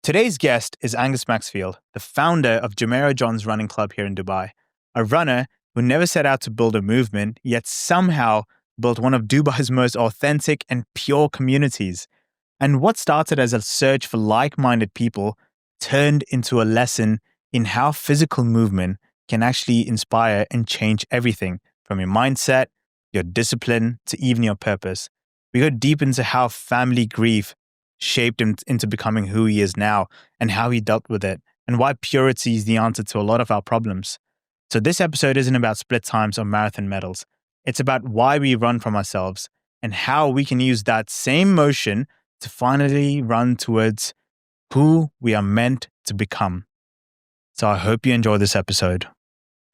Today's guest is Angus Maxfield, the founder of Jumeirah Johns Running Club here in Dubai, a runner who never set out to build a movement, yet somehow built one of Dubai's most authentic and pure communities. And what started as a search for like-minded people turned into a lesson in how physical movement can actually inspire and change everything from your mindset, your discipline, to even your purpose. We go deep into how family grief shaped him into becoming who he is now and how he dealt with it and why purity is the answer to a lot of our problems. So this episode isn't about split times or marathon medals. It's about why we run from ourselves and how we can use that same motion to finally run towards who we are meant to become. So I hope you enjoy this episode.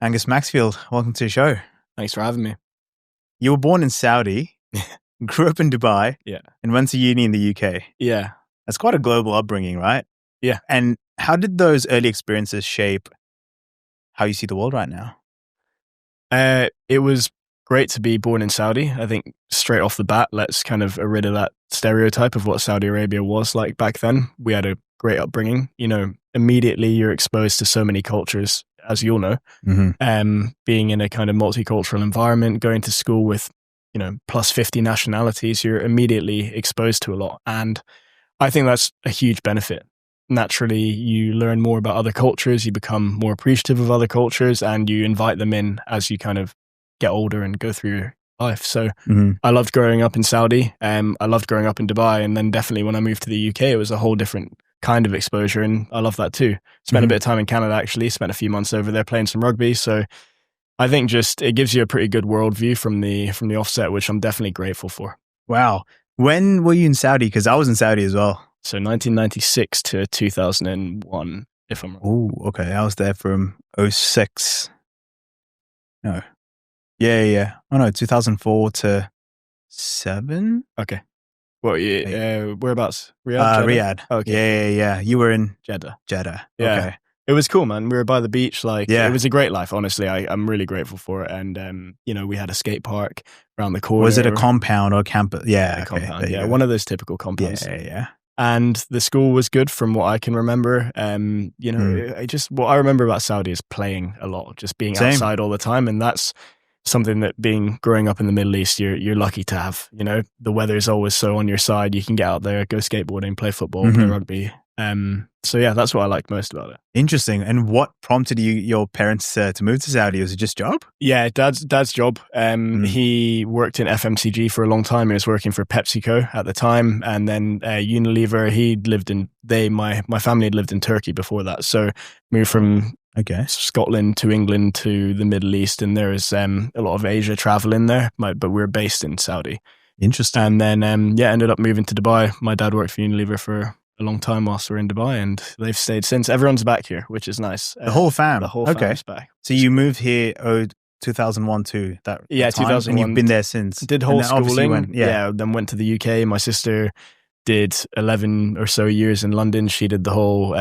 Angus Maxfield, welcome to the show. Thanks for having me. You were born in Saudi, grew up in Dubai, and went to uni in the UK. Yeah. That's quite a global upbringing, right? Yeah. And how did those early experiences shape how you see the world right now? It was great to be born in Saudi. I think straight off the bat, let's kind of rid of that stereotype of what Saudi Arabia was like back then. We had a great upbringing. You know, immediately you're exposed to so many cultures, as you'll know. Being in a kind of multicultural environment, going to school with, you know, plus 50 nationalities, you're immediately exposed to a lot. And I think that's a huge benefit. Naturally, you learn more about other cultures, you become more appreciative of other cultures, and you invite them in as you kind of get older and go through your life. So I loved growing up in Saudi. I loved growing up in Dubai. And then definitely when I moved to the UK, it was a whole different kind of exposure. And I love that too. Spent a bit of time in Canada, actually. Spent a few months over there playing some rugby. So I think just it gives you a pretty good worldview from the offset, which I'm definitely grateful for. Wow. When were you in Saudi? Because I was in Saudi as well. So 1996 to 2001, if I'm wrong. Oh, okay. I was there from 06. No. Yeah. Oh no, 2004 to 7. Okay. Well, whereabouts? Riyadh? Riyadh. Okay. Yeah. You were in Jeddah. Yeah. Okay. It was cool, man. We were by the beach. It was a great life, honestly. I'm really grateful for it. And, you know, we had a skate park around the corner. Was it a compound or campus? Yeah. A compound. Yeah. One of those typical compounds. Yeah. And the school was good from what I can remember. You know, what I remember about Saudi is playing a lot, just being outside all the time. And that's something that growing up in the Middle East, you're lucky to have. You know, the weather is always so on your side. You can get out there, go skateboarding, play football, play rugby. So yeah, that's what I liked most about it. Interesting. And what prompted your parents to move to Saudi? Was it just job? Yeah, dad's job. He worked in FMCG for a long time. He was working for PepsiCo at the time, and then Unilever. My family had lived in Turkey before that, so moved from Scotland to England to the Middle East, and there is a lot of Asia travel in there. But we're based in Saudi. Interesting. And then ended up moving to Dubai. My dad worked for Unilever for a long time whilst we're in Dubai, and they've stayed since. Everyone's back here, which is nice. The whole fam? The whole fam's back. So you moved here 2001 too? That 2001. And you've been there since? Did whole schooling. Then went to the UK. My sister did 11 or so years in London. She did the whole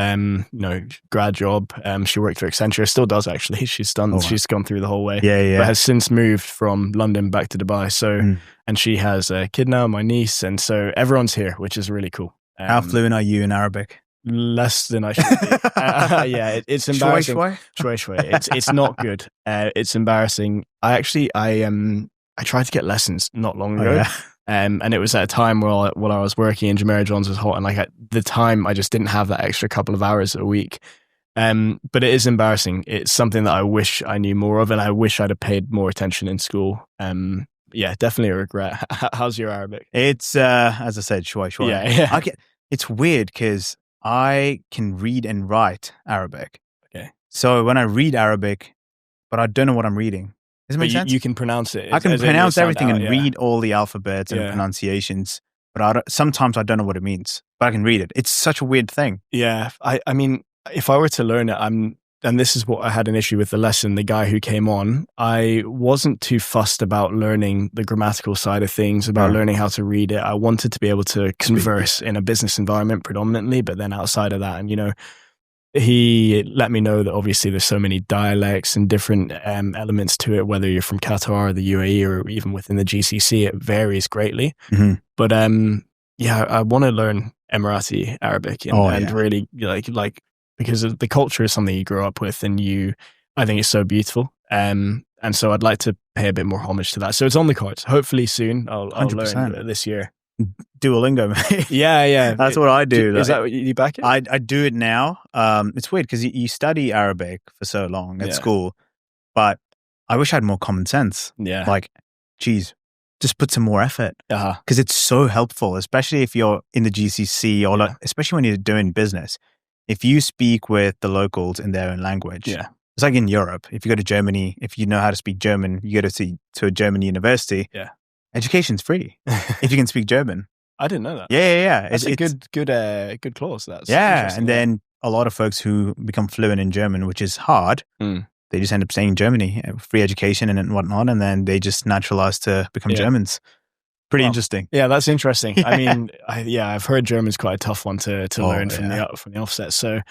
grad job. She worked for Accenture, still does actually. She's gone through the whole way. Yeah. But has since moved from London back to Dubai. So and she has a kid now, my niece, and so everyone's here, which is really cool. How fluent are you in Arabic? Less than I should be. It's embarrassing. Shway. It's not good. It's embarrassing. I tried to get lessons not long ago. And it was at a time while I was working and Jumeirah Johns was hot, and at the time I just didn't have that extra couple of hours a week. But it is embarrassing. It's something that I wish I knew more of, and I wish I'd have paid more attention in school. Definitely a regret. How's your Arabic? It's as I said, shway. Yeah. It's weird because I can read and write Arabic. Okay. So when I read Arabic, but I don't know what I'm reading. Does it make sense? You can pronounce it. I can pronounce everything and read all the alphabets and pronunciations, but sometimes I don't know what it means, but I can read it. It's such a weird thing. Yeah. I mean, if I were to learn it, and this is what I had an issue with the lesson, the guy who came on, I wasn't too fussed about learning the grammatical side of things, about learning how to read it. I wanted to be able to converse in a business environment predominantly, but then outside of that, and he let me know that obviously there's so many dialects and different elements to it, whether you're from Qatar or the UAE or even within the GCC, it varies greatly. But I want to learn Emirati Arabic and really like because the culture is something you grow up with, and I think it's so beautiful. And so I'd like to pay a bit more homage to that. So it's on the cards. Hopefully soon I'll learn this year. Duolingo, mate. Yeah. That's what I do. Is that what you back it? I do it now. It's weird because you study Arabic for so long at school, but I wish I had more common sense. Yeah. Like, geez, just put some more effort. Because it's so helpful, especially if you're in the GCC or especially when you're doing business. If you speak with the locals in their own language, it's like in Europe. If you go to Germany, if you know how to speak German, you go to a German university. Yeah. Education's free if you can speak German. I didn't know that. Yeah. It's a good clause. That's and then a lot of folks who become fluent in German, which is hard, they just end up staying in Germany, free education and whatnot, and then they just naturalize to become Germans. Pretty interesting. Yeah, that's interesting. I mean, I've heard German's quite a tough one to learn from the offset. So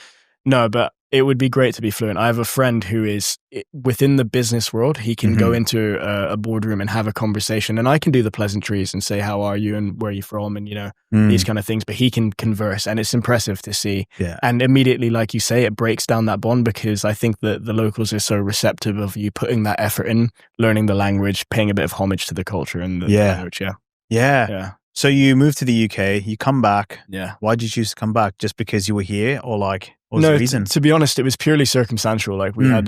no, but it would be great to be fluent. I have a friend who is within the business world. He can go into a boardroom and have a conversation, and I can do the pleasantries and say, how are you and where are you from, and these kind of things, but he can converse, and it's impressive to see. And immediately, like you say, it breaks down that bond, because I think that the locals are so receptive of you putting that effort in, learning the language, paying a bit of homage to the culture and the language. Yeah. So you moved to the UK, you come back. Yeah. Why did you choose to come back? Just because you were here, or like, what was the reason? To be honest, it was purely circumstantial. Like we had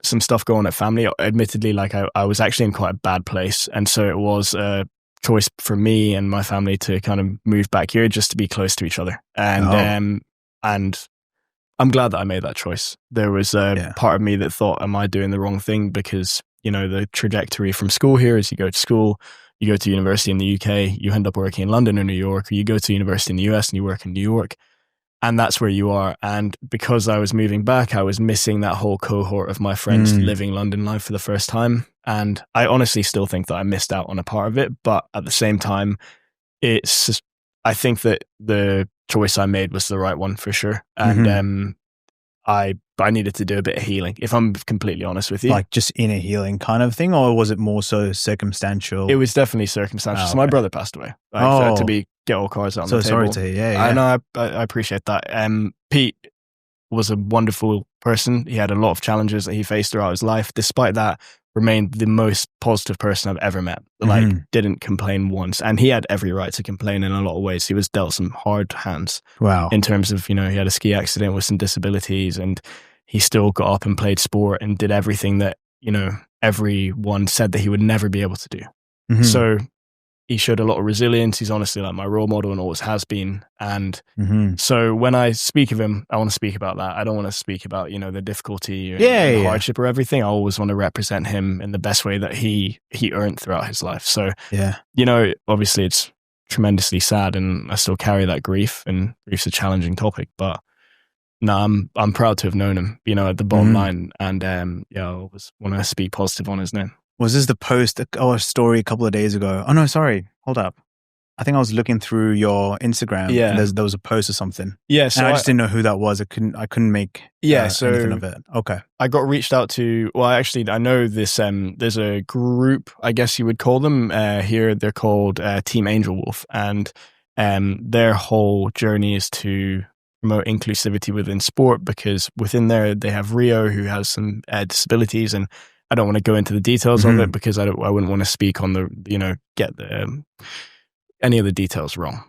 some stuff going at family. Admittedly, like I was actually in quite a bad place. And so it was a choice for me and my family to kind of move back here just to be close to each other. And I'm glad that I made that choice. There was a part of me that thought, am I doing the wrong thing? Because, the trajectory from school here is you go to school, you go to university in the UK, you end up working in London or New York, or you go to university in the US and you work in New York. And that's where you are. And because I was moving back, I was missing that whole cohort of my friends living London life for the first time. And I honestly still think that I missed out on a part of it. But at the same time, I think that the choice I made was the right one for sure. And I needed to do a bit of healing, if I'm completely honest with you. Like just inner healing kind of thing, or was it more so circumstantial? It was definitely circumstantial. So my brother passed away. Get all cards on the table. So sorry to hear. Yeah. I know. I appreciate that. Pete was a wonderful person. He had a lot of challenges that he faced throughout his life. Despite that, remained the most positive person I've ever met. Like, didn't complain once. And he had every right to complain in a lot of ways. He was dealt some hard hands. Wow. In terms of, he had a ski accident with some disabilities, and he still got up and played sport and did everything that, everyone said that he would never be able to do. So he showed a lot of resilience. He's honestly like my role model and always has been. And so when I speak of him, I want to speak about that. I don't want to speak about, the difficulty or the hardship or everything. I always want to represent him in the best way that he earned throughout his life. So, obviously it's tremendously sad, and I still carry that grief, and grief's a challenging topic, but no, I'm proud to have known him, at the bottom line. And I always want to speak positive on his name. Was this the post or a story a couple of days ago? Oh no, sorry. Hold up. I think I was looking through your Instagram. Yeah. And there was a post or something. Yeah. So I just didn't know who that was. I couldn't make anything of it. Okay. I got reached out to, I know this, there's a group, I guess you would call them here. They're called Team Angel Wolf. And their whole journey is to promote inclusivity within sport, because within there, they have Rio, who has some disabilities, and I don't want to go into the details of it, because I wouldn't want to speak on get any of the details wrong.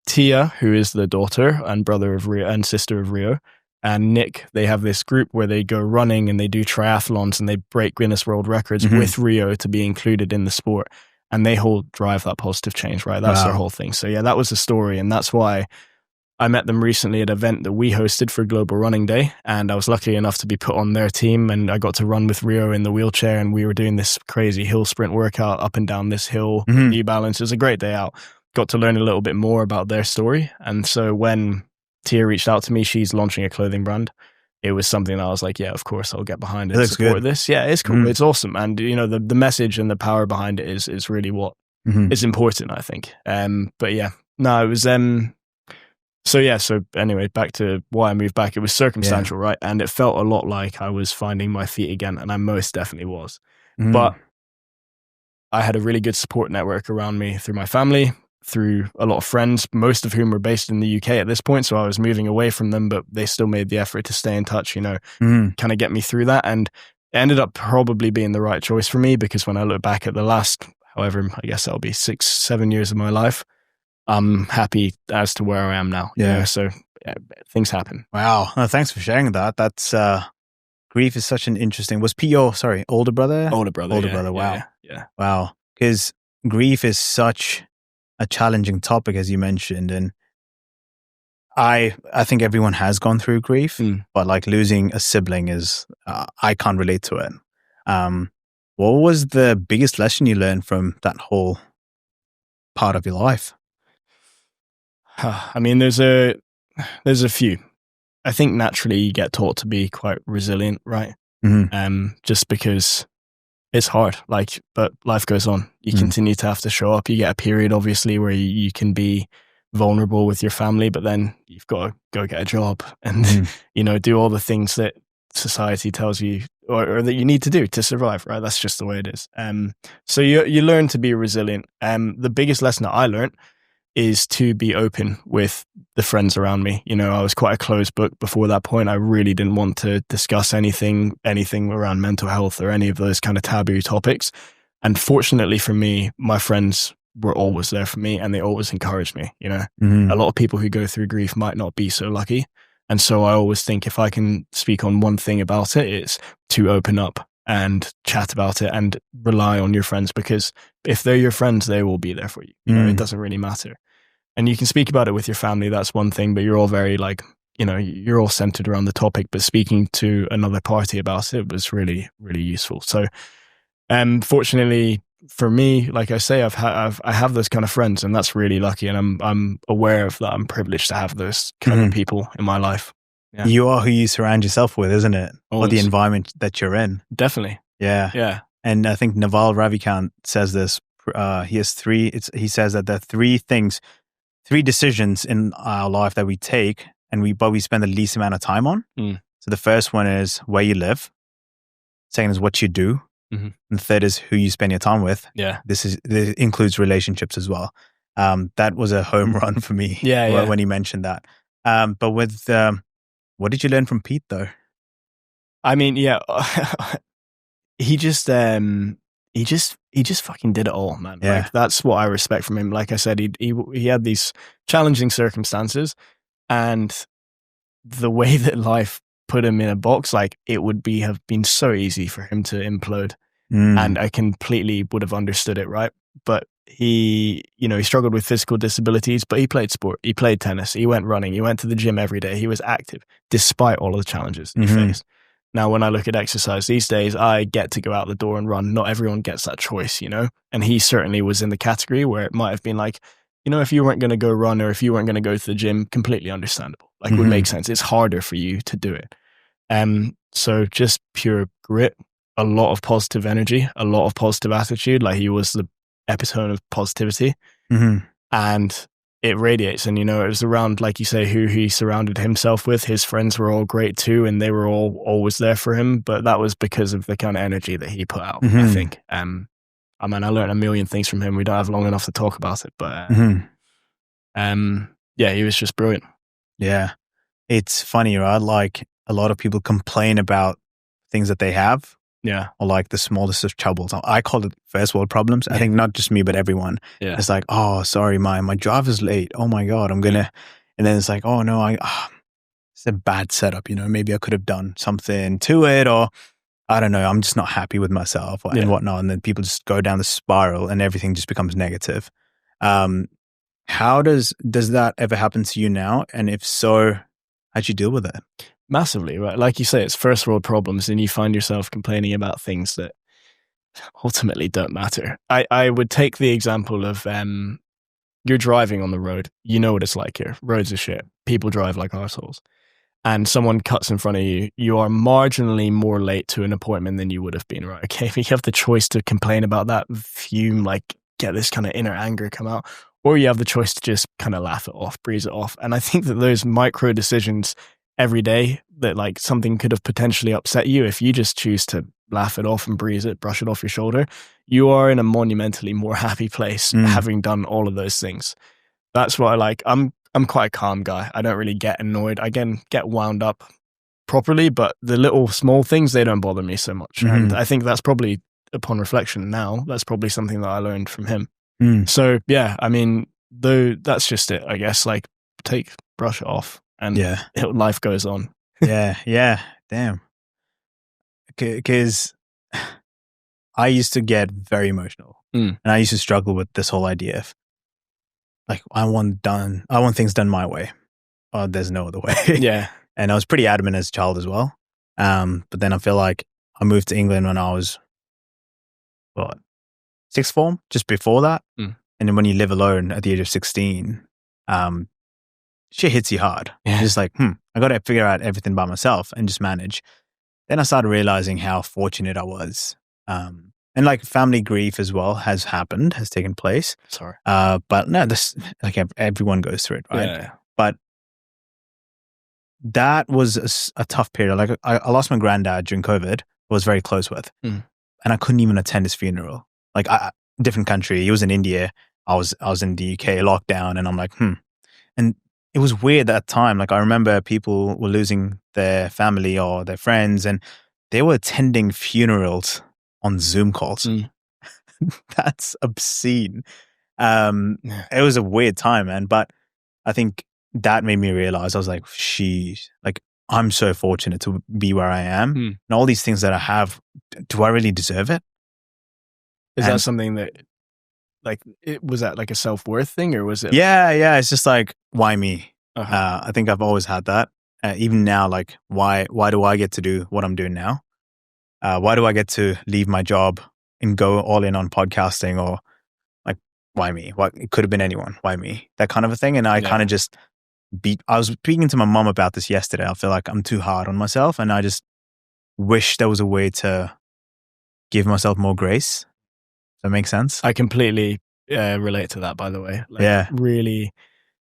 Tia, who is the daughter and brother of Rio and sister of Rio, and Nick, they have this group where they go running and they do triathlons and they break Guinness World Records with Rio to be included in the sport. And they whole drive that positive change, right? That's their whole thing. So that was the story. And that's why I met them recently at an event that we hosted for Global Running Day, and I was lucky enough to be put on their team, and I got to run with Rio in the wheelchair, and we were doing this crazy hill sprint workout up and down this hill with New Balance. It was a great day out. Got to learn a little bit more about their story. And so when Tia reached out to me, she's launching a clothing brand. It was something that I was like, yeah, of course I'll get behind it and support this. Yeah, it's cool. It's awesome. And the message and the power behind it is really what is important, I think. But yeah, no, it was So anyway, back to why I moved back. It was circumstantial, right? And it felt a lot like I was finding my feet again, and I most definitely was. But I had a really good support network around me through my family, through a lot of friends, most of whom were based in the UK at this point. So I was moving away from them, but they still made the effort to stay in touch, kind of get me through that. And it ended up probably being the right choice for me, because when I look back at the last, however, I guess that'll be 6-7 years of my life, I'm happy as to where I am now. So things happen. Wow. No, thanks for sharing that. That's grief is such an interesting. Was Pete your older brother? Older brother. Wow. Yeah. Wow. Because grief is such a challenging topic, as you mentioned, and I think everyone has gone through grief, but like losing a sibling is I can't relate to it. What was the biggest lesson you learned from that whole part of your life? I mean, there's a few. I think naturally you get taught to be quite resilient, right? Just because it's hard, but life goes on. You continue to have to show up. You get a period, obviously, where you can be vulnerable with your family, but then you've got to go get a job and, do all the things that society tells you or that you need to do to survive, right? That's just the way it is. So you learn to be resilient. The biggest lesson that I learned is to be open with the friends around me. I was quite a closed book before that point. I really didn't want to discuss anything around mental health or any of those kind of taboo topics. And fortunately for me, my friends were always there for me and they always encouraged me. A lot of people who go through grief might not be so lucky. And so I always think if I can speak on one thing about it, it's to open up and chat about it and rely on your friends, because if they're your friends, they will be there for you. It doesn't really matter. And you can speak about it with your family, that's one thing, but you're all very you're all centered around the topic, but speaking to another party about it was really, really useful. So fortunately for me, like I say, I have those kind of friends, and that's really lucky, and I'm aware of that. I'm privileged to have those kind of people in my life. Yeah. You are who you surround yourself with, isn't it? Always. Or the environment that you're in. Definitely. Yeah. And I think Naval Ravikant says this. He says that there are three decisions in our life that we take, but we spend the least amount of time on. So the first one is where you live. Second is what you do. And the third is who you spend your time with. Yeah. This includes relationships as well. That was a home run for me when he mentioned that. But with what did you learn from Pete though? I mean, he just fucking did it all, man. Yeah. That's what I respect from him. Like I said, he had these challenging circumstances, and the way that life put him in a box, it would have been so easy for him to implode. And I completely would have understood it, right? But he struggled with physical disabilities, but he played sport. He played tennis. He went running. He went to the gym every day. He was active despite all of the challenges he faced. Now, when I look at exercise these days, I get to go out the door and run. Not everyone gets that choice, And he certainly was in the category where it might have been if you weren't going to go run or if you weren't going to go to the gym, completely understandable. It would make sense. It's harder for you to do it. So just pure grit, a lot of positive energy, a lot of positive attitude. He was the epitome of positivity. And it radiates. And, it was around, like you say, who he surrounded himself with. His friends were all great too, and they were all always there for him. But that was because of the kind of energy that he put out, I think. I learned a million things from him. We don't have long enough to talk about it. But, he was just brilliant. Yeah. It's funny, right? A lot of people complain about things that they have. Yeah. Or the smallest of troubles. I call it first world problems. I think not just me, but everyone. Yeah. It's oh, sorry, my driver's late. Oh my God, I'm gonna. And then it's oh no, it's a bad setup. Maybe I could have done something to it, or I don't know. I'm just not happy with myself and whatnot. And then people just go down the spiral, and everything just becomes negative. How does that ever happen to you now? And if so, how'd you deal with it? Massively, right? Like you say, it's first world problems, and you find yourself complaining about things that ultimately don't matter. I would take the example of you're driving on the road. You know what it's like here. Roads are shit. People drive like arseholes. And someone cuts in front of you. You are marginally more late to an appointment than you would have been, right? Okay, if you have the choice to complain about that, fume, get this kind of inner anger come out, or you have the choice to just kind of laugh it off, breeze it off. And I think that those micro decisions every day that something could have potentially upset you, if you just choose to laugh it off and breeze it, brush it off your shoulder, you are in a monumentally more happy place Mm. having done all of those things. That's what I like. I'm quite a calm guy. I don't really get annoyed. I get wound up properly, but the little small things, they don't bother me so much. Mhm. And I think that's probably, upon reflection now, that's probably something that I learned from him. Mm. So yeah, I mean, though that's just it, I guess. Like, brush it off, and Yeah. life goes on. Yeah. Damn. Because I used to get very emotional, Mm. and I used to struggle with this whole idea of like, I want things done my way, or there's no other way. Yeah. And I was pretty adamant as a child as well. But then I feel like I moved to England when I was sixth form, just before that. Mm. And then when you live alone at the age of 16, shit hits you hard. Yeah. You're just like, I got to figure out everything by myself and just manage. Then I started realizing how fortunate I was. And like family grief as well has taken place. Sorry. But no, this, like, everyone goes through it, right? Yeah. But that was a tough period. Like, I lost my granddad during COVID, I was very close with. Mm. And I couldn't even attend his funeral. Like, different country. He was in India. I was in the UK, lockdown, and I'm like, And it was weird at that time. Like, I remember people were losing their family or their friends, and they were attending funerals on Zoom calls. Mm. That's obscene. It was a weird time, man. But I think that made me realize, I was like, sheesh, like, I'm so fortunate to be where I am. Mm. And all these things that I have, do I really deserve it? Is that something that, like, was that like a self-worth thing, or was it? Yeah. It's just like, why me? Uh-huh. I think I've always had that. Even now, like, why do I get to do what I'm doing now? Why do I get to leave my job and go all in on podcasting? Or like, why me? It could have been anyone. Why me? That kind of a thing. And I kind of just I was speaking to my mom about this yesterday. I feel like I'm too hard on myself, and I just wish there was a way to give myself more grace. Does that make sense? I completely relate to that, by the way. Like, yeah. Really,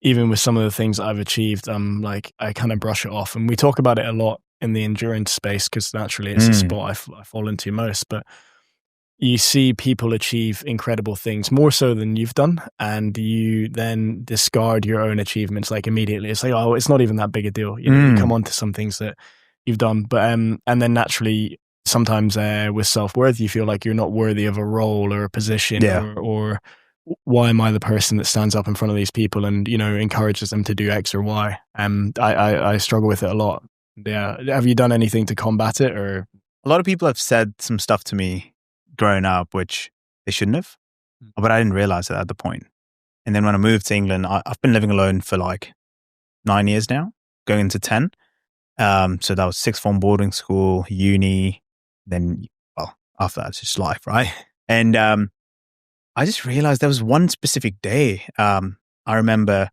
even with some of the things I've achieved, I kind of brush it off. And we talk about it a lot in the endurance space, because naturally it's a spot I fall into most. But you see people achieve incredible things more so than you've done, and you then discard your own achievements like immediately. It's like, oh, it's not even that big a deal. You know, you come on to some things that you've done, but and then naturally sometimes with self-worth, you feel like you're not worthy of a role or a position, or why am I the person that stands up in front of these people and, you know, encourages them to do X or Y? I struggle with it a lot. Yeah. Have you done anything to combat it? Or a lot of people have said some stuff to me growing up, which they shouldn't have, but I didn't realize it at the point. And then when I moved to England, I've been living alone for like 9 years now, going into 10. So that was sixth form, boarding school, uni, then, well, after that, it's just life, right? And I just realized there was one specific day. I remember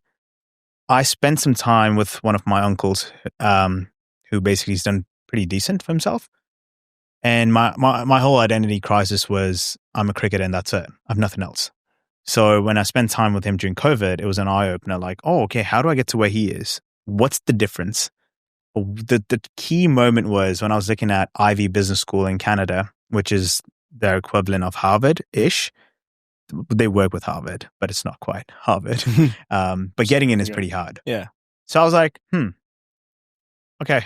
I spent some time with one of my uncles, who basically has done pretty decent for himself. And my whole identity crisis was, I'm a cricketer and that's it. I have nothing else. So when I spent time with him during COVID, it was an eye-opener, like, oh, okay, how do I get to where he is? What's the difference? The key moment was when I was looking at Ivy Business School in Canada, which is their equivalent of Harvard-ish. They work with Harvard, but it's not quite Harvard. But getting in is pretty hard. Yeah. So I was like, okay,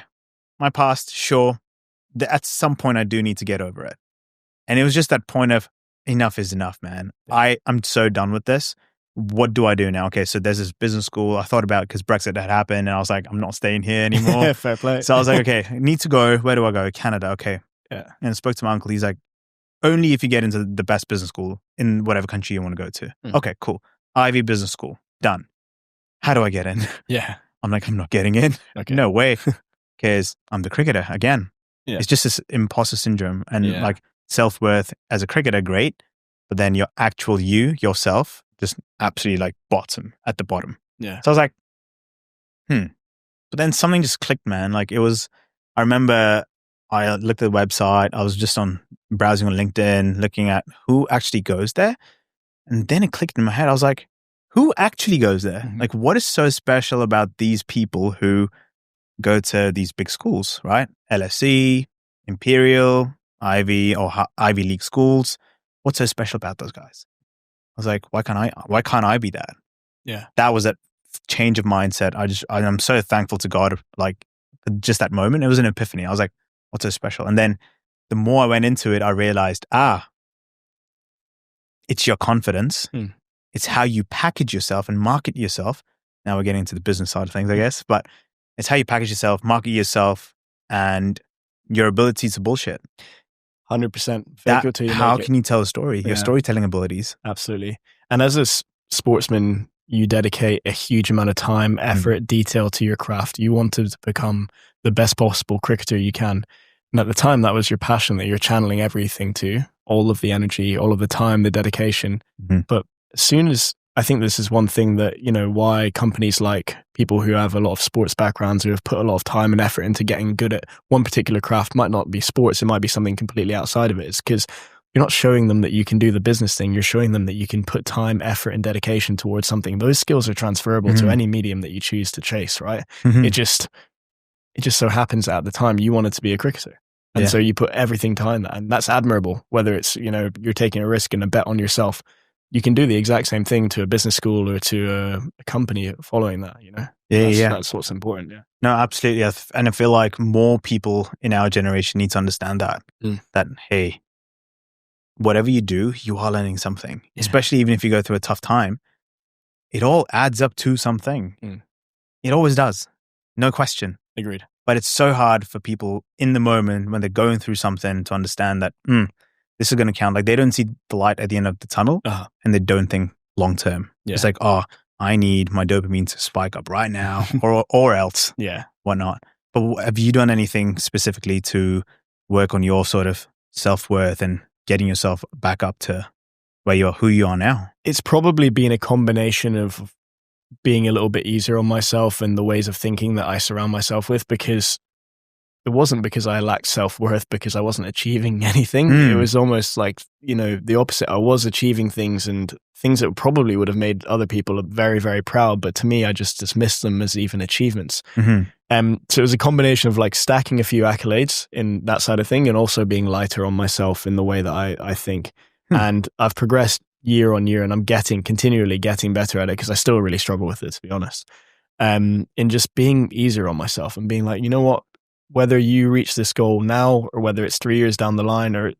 my past, sure. At some point, I do need to get over it. And it was just that point of, enough is enough, man. Yeah. I'm so done with this. What do I do now? Okay, so there's this business school. I thought about it because Brexit had happened, and I was like, I'm not staying here anymore. Fair play. So I was like, okay, I need to go. Where do I go? Canada. Okay. Yeah. And I spoke to my uncle. He's like, only if you get into the best business school in whatever country you want to go to. Okay, cool. Ivy Business School. Done. How do I get in? Yeah. I'm like, I'm not getting in. Okay. No way. Because I'm the cricketer again. Yeah. It's just this imposter syndrome and like self-worth as a cricketer, great. But then your actual yourself, just absolutely like at the bottom. Yeah. So I was like, But then something just clicked, man. Like I remember I looked at the website. I was just browsing on LinkedIn, looking at who actually goes there. And then it clicked in my head. I was like, who actually goes there? Mm-hmm. Like, what is so special about these people who go to these big schools, right? LSE, Imperial, Ivy, or Ivy League schools. what's so special about those guys? I was like, why can't I be that? Yeah. That was that change of mindset. I'm so thankful to God, like just that moment. It was an epiphany. I was like, what's so special? And then the more I went into it, I realized, it's your confidence. It's how you package yourself and market yourself. Now we're getting into the business side of things, I guess, but it's how you package yourself, market yourself, and your ability to bullshit. 100%. Fake it till you how make it. can you tell a story? Your storytelling abilities. Absolutely. And as a sportsman, you dedicate a huge amount of time, effort, detail to your craft. You wanted to become the best possible cricketer you can. And at the time, that was your passion that you're channeling everything to, all of the energy, all of the time, the dedication. But as soon as, I think this is one thing that, why companies like people who have a lot of sports backgrounds, who have put a lot of time and effort into getting good at one particular craft, might not be sports, it might be something completely outside of it. It's because you're not showing them that you can do the business thing. You're showing them that you can put time, effort, and dedication towards something. Those skills are transferable to any medium that you choose to chase, right? It just so happens that at the time you wanted to be a cricketer. And so you put everything behind that. And that's admirable, whether it's, you're taking a risk and a bet on yourself. You can do the exact same thing to a business school or to a company following that, That's what's important, No, absolutely. And I feel like more people in our generation need to understand that, that, hey, whatever you do, you are learning something, especially even if you go through a tough time, it all adds up to something. It always does. No question. Agreed. But it's so hard for people in the moment when they're going through something to understand that, this is going to count. Like they don't see the light at the end of the tunnel and they don't think long term. It's like, I need my dopamine to spike up right now or else, whatnot. But have you done anything specifically to work on your sort of self-worth and getting yourself back up to who you are now? It's probably been a combination of being a little bit easier on myself and the ways of thinking that I surround myself with, because it wasn't because I lacked self-worth because I wasn't achieving anything. It was almost like, the opposite. I was achieving things and things that probably would have made other people very, very proud. But to me, I just dismissed them as even achievements. So it was a combination of like stacking a few accolades in that side of thing and also being lighter on myself in the way that I think. And I've progressed year on year and I'm continually getting better at it because I still really struggle with it, to be honest. In just being easier on myself and being like, you know what? Whether you reach this goal now or whether it's 3 years down the line, or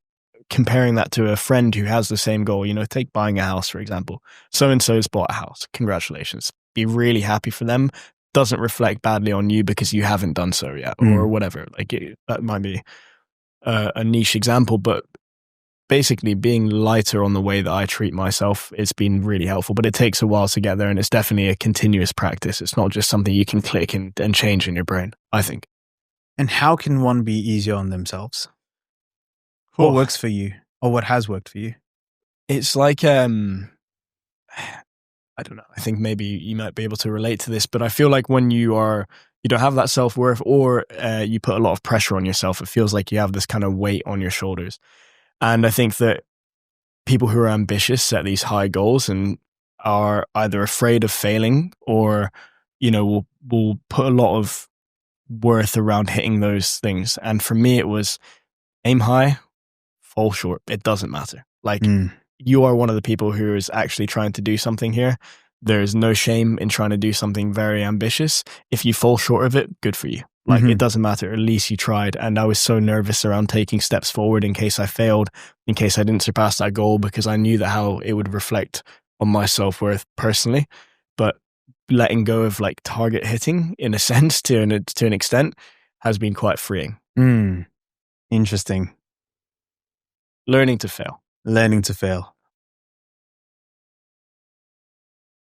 comparing that to a friend who has the same goal, take buying a house, for example. So-and-so's bought a house. Congratulations. Be really happy for them. Doesn't reflect badly on you because you haven't done so yet or whatever. That might be a niche example, but basically being lighter on the way that I treat myself, it's been really helpful, but it takes a while to get there and it's definitely a continuous practice. It's not just something you can click and change in your brain, I think. And how can one be easier on themselves? What works for you or what has worked for you? It's like, I don't know. I think maybe you might be able to relate to this, but I feel like when you don't have that self-worth or you put a lot of pressure on yourself, it feels like you have this kind of weight on your shoulders. And I think that people who are ambitious set these high goals and are either afraid of failing or, will put a lot of worth around hitting those things. And for me, it was aim high, fall short. It doesn't matter. You are one of the people who is actually trying to do something here. There's no shame in trying to do something very ambitious. If you fall short of it, good for you. It doesn't matter. At least you tried. And I was so nervous around taking steps forward in case I failed, in case I didn't surpass that goal, because I knew that how it would reflect on my self-worth personally. But letting go of target hitting in a sense to an extent has been quite freeing. Interesting. Learning to fail.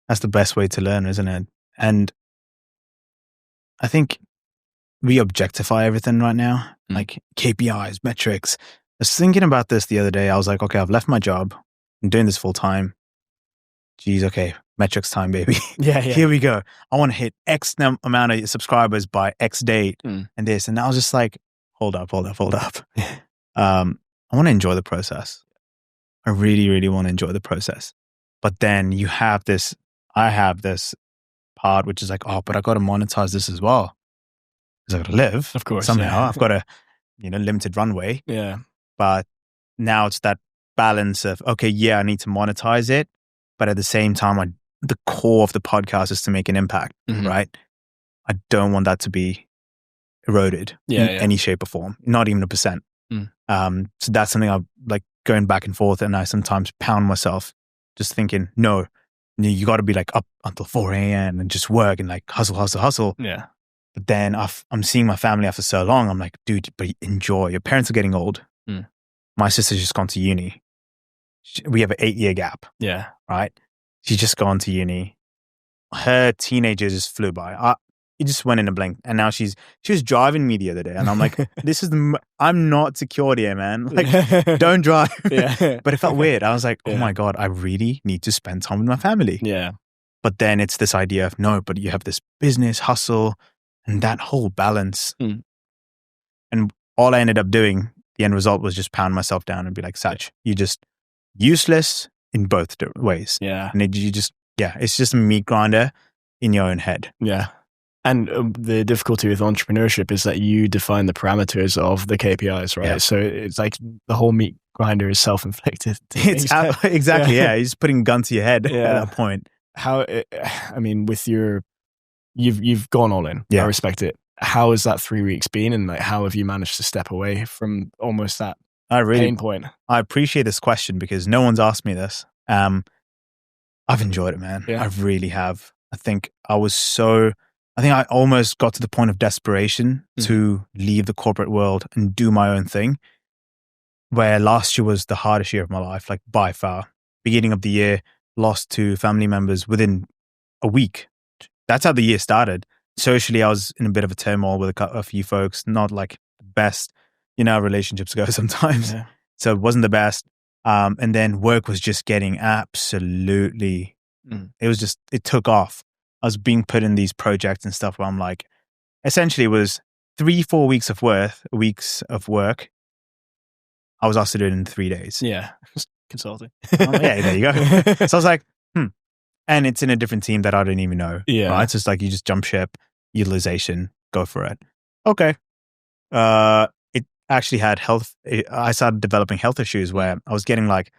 That's the best way to learn, isn't it? And I think we objectify everything right now, like KPIs, metrics. I was thinking about this the other day. I was like, okay, I've left my job. I'm doing this full time. Geez, okay, metrics time, baby. Yeah. Here we go. I want to hit X amount of subscribers by X date and this. And I was just like, hold up. I want to enjoy the process. I really, really want to enjoy the process. But then I have this part which is like, but I got to monetize this as well. Because I got to live. Of course. Somehow. Yeah. I've got a limited runway. Yeah. But now it's that balance of, okay, yeah, I need to monetize it, but at the same time, the core of the podcast is to make an impact, right? I don't want that to be eroded in any shape or form, not even 1%. So that's something I'm like going back and forth, and I sometimes pound myself just thinking, no, you got to be like up until 4 a.m. and just work and like hustle. Yeah. But then I'm seeing my family after so long. I'm like, dude, but enjoy. Your parents are getting old. My sister's just gone to uni. We have an 8-year gap. Yeah. Right? She's just gone to uni. Her teenagers just flew by. It just went in a blink. And now she was driving me the other day. And I'm like, I'm not secured here, man. Like, don't drive. Yeah. But it felt weird. I was like, oh my God, I really need to spend time with my family. Yeah. But then it's this idea of, no, but you have this business hustle and that whole balance. And all I ended up doing, the end result was just pound myself down and be like, Sach, you're just useless in both ways. Yeah. And it's just a meat grinder in your own head. Yeah. And the difficulty with entrepreneurship is that you define the parameters of the KPIs, right? Yeah. So it's like the whole meat grinder is self-inflicted. Exactly. Yeah. You're just putting a gun to your head at that point. With you've gone all in. I respect it. How has that 3 weeks been? And like, how have you managed to step away from almost that pain point? I appreciate this question because no one's asked me this. I've enjoyed it, man. Yeah. I really have. I think I almost got to the point of desperation to leave the corporate world and do my own thing, where last year was the hardest year of my life, like by far. Beginning of the year, lost 2 family members within a week. That's how the year started. Socially, I was in a bit of a turmoil with a few folks, not like the best, relationships go sometimes. Yeah. So it wasn't the best. And then work was just getting absolutely, it took off. I was being put in these projects and stuff where I'm like, essentially it was 3-4 weeks of work. I was asked to do it in 3 days. Yeah. Consulting. Yeah, there you go. So I was like, And it's in a different team that I don't even know. Yeah. Right? It's just like you just jump ship, utilization, go for it. Okay. It actually had I started developing health issues where I was getting like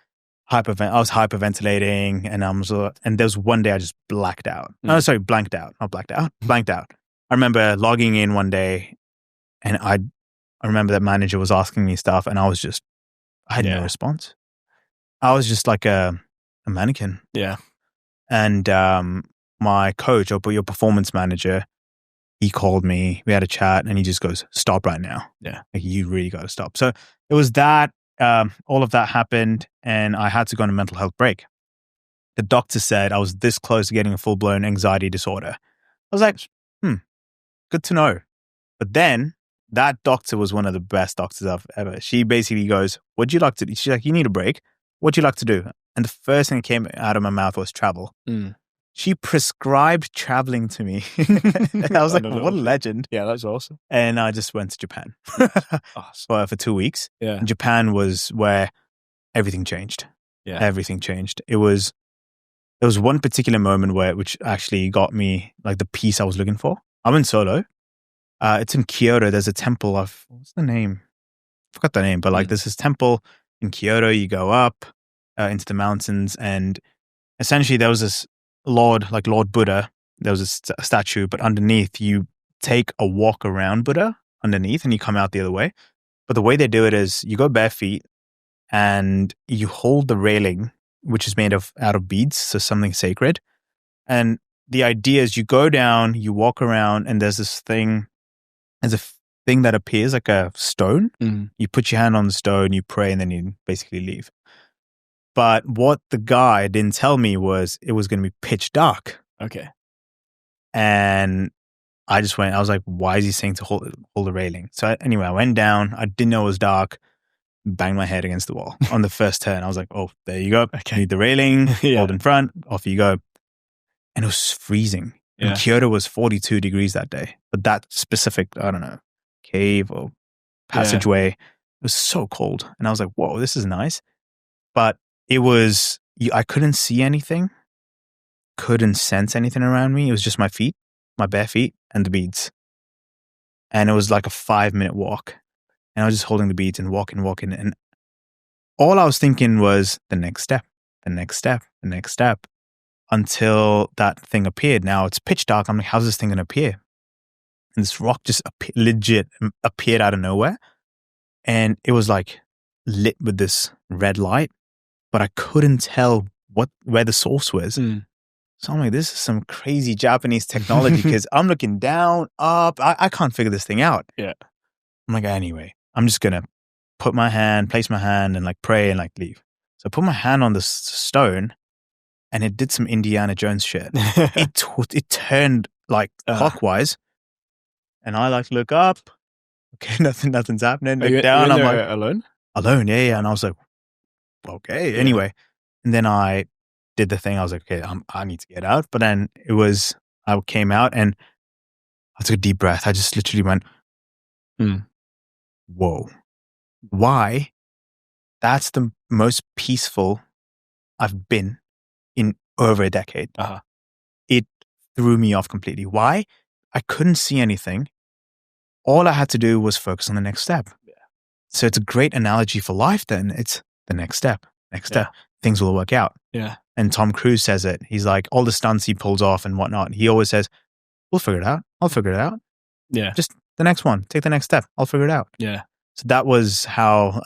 I was hyperventilating and there was one day I just blanked out. Blanked out. I remember logging in one day and I remember that manager was asking me stuff and I had no response. I was just like a mannequin. Yeah. And my coach, your performance manager, he called me, we had a chat and he just goes, stop right now. Yeah. Like you really got to stop. So it was that, all of that happened and I had to go on a mental health break. The doctor said I was this close to getting a full-blown anxiety disorder. I was like, good to know. But then that doctor was one of the best doctors I've ever. She basically goes, what'd you like to do? She's like, you need a break. What'd you like to do? And the first thing that came out of my mouth was travel. She prescribed traveling to me. I was like, what a legend. Yeah, that's awesome. And I just went to Japan for 2 weeks. Yeah. And Japan was where everything changed. Yeah. Everything changed. There was one particular moment which actually got me like the peace I was looking for. I went solo. It's in Kyoto. There's a temple of, what's the name? I forgot the name, but like there's this temple in Kyoto. You go up into the mountains and essentially there was this Lord Buddha. There was a statue, but underneath you take a walk around Buddha underneath and you come out the other way. But the way they do it is you go bare feet and you hold the railing, which is made out of beads, so something sacred. And the idea is you go down, you walk around, and there's a thing that appears like a stone. You put your hand on the stone, you pray, and then you basically leave. But what the guy didn't tell me was it was going to be pitch dark. Okay. And I was like, why is he saying to hold the railing? So anyway, I went down. I didn't know it was dark. Banged my head against the wall on the first turn. I was like, oh, there you go. Okay. Need the railing, hold in front, off you go. And it was freezing. Yeah. And Kyoto was 42 degrees that day. But that specific, I don't know, cave or passageway, it was so cold. And I was like, whoa, this is nice. But I couldn't see anything, couldn't sense anything around me. It was just my feet, my bare feet, and the beads. And it was like a 5-minute walk. And I was just holding the beads and walking. And all I was thinking was the next step, the next step, the next step, until that thing appeared. Now it's pitch dark. I'm like, how's this thing going to appear? And this rock just legit appeared out of nowhere. And it was like lit with this red light, but I couldn't tell where the source was. So I'm like, this is some crazy Japanese technology, because I'm looking down, up. I can't figure this thing out. Yeah. I'm like, anyway, I'm just going to place my hand and like pray and like leave. So I put my hand on the stone and it did some Indiana Jones shit. It turned like clockwise, and I like look up. Okay, nothing's happening. Look down. I'm like, alone. Yeah. And I was like, okay. Yeah. Anyway, and then I did the thing. I was like, okay, I need to get out. But then I came out and I took a deep breath. I just literally went, whoa, why? That's the most peaceful I've been in over a decade. It threw me off completely. Why? I couldn't see anything. All I had to do was focus on the next step. Yeah. So it's a great analogy for life then. It's the next step. Things will work out. Yeah. And Tom Cruise says it. He's like, all the stunts he pulls off and whatnot, he always says, we'll figure it out. I'll figure it out. Yeah. Just the next one. Take the next step. I'll figure it out. Yeah. So that was how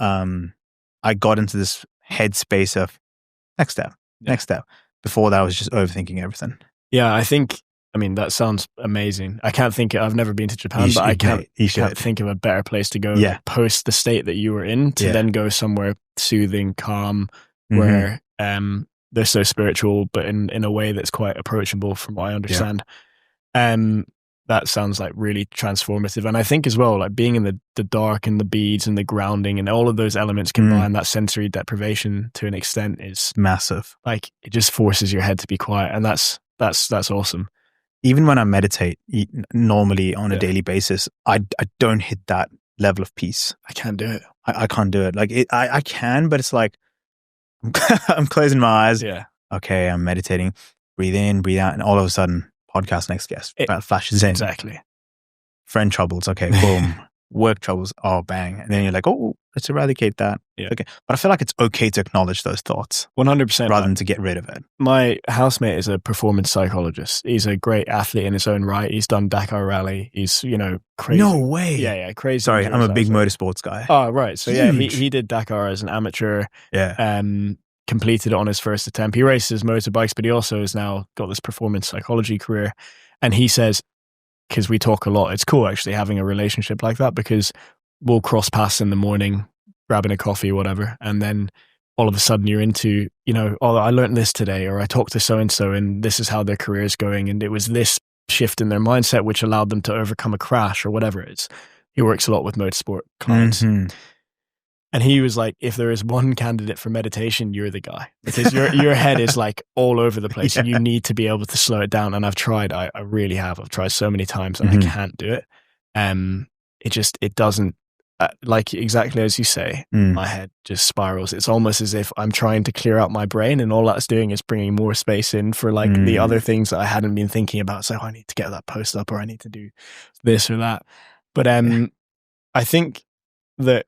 I got into this headspace of next step. Before that, I was just overthinking everything. Yeah, I mean, that sounds amazing. I've never been to Japan, but I can't think of a better place to go post the state that you were in to then go somewhere soothing, calm, where they're so spiritual, but in a way that's quite approachable from what I understand. That sounds like really transformative. And I think as well, like being in the dark and the beads and the grounding and all of those elements combined, that sensory deprivation to an extent is massive. Like it just forces your head to be quiet. And that's awesome. Even when I meditate normally on a daily basis, I don't hit that level of peace. I can't do it. I can't do it. Like I can, but it's like I'm closing my eyes. Yeah. Okay, I'm meditating. Breathe in, breathe out, and all of a sudden, podcast next guest flashes in. Exactly. Friend troubles. Okay, boom. Work troubles. Oh, bang. And then you're like, oh, let's eradicate that. Yeah. Okay. But I feel like it's okay to acknowledge those thoughts. 100%. Rather than to get rid of it. My housemate is a performance psychologist. He's a great athlete in his own right. He's done Dakar Rally. He's, crazy. No way. Yeah, crazy. Sorry, I'm a big motorsports guy. Oh, right. So he did Dakar as an amateur. Yeah. Completed it on his first attempt. He races motorbikes, but he also has now got this performance psychology career. And he says, because we talk a lot, it's cool actually having a relationship like that, because we'll cross paths in the morning, grabbing a coffee, whatever. And then all of a sudden you're into, oh, I learned this today, or I talked to so-and-so and this is how their career is going. And it was this shift in their mindset, which allowed them to overcome a crash or whatever it is. He works a lot with motorsport clients. Mm-hmm. And he was like, if there is one candidate for meditation, you're the guy. Because your head is like all over the place. And you need to be able to slow it down. And I've tried. I really have. I've tried so many times and I can't do it. It doesn't, like exactly as you say, my head just spirals. It's almost as if I'm trying to clear out my brain and all that's doing is bringing more space in for like the other things that I hadn't been thinking about. So I need to get that post up, or I need to do this or that. But I think that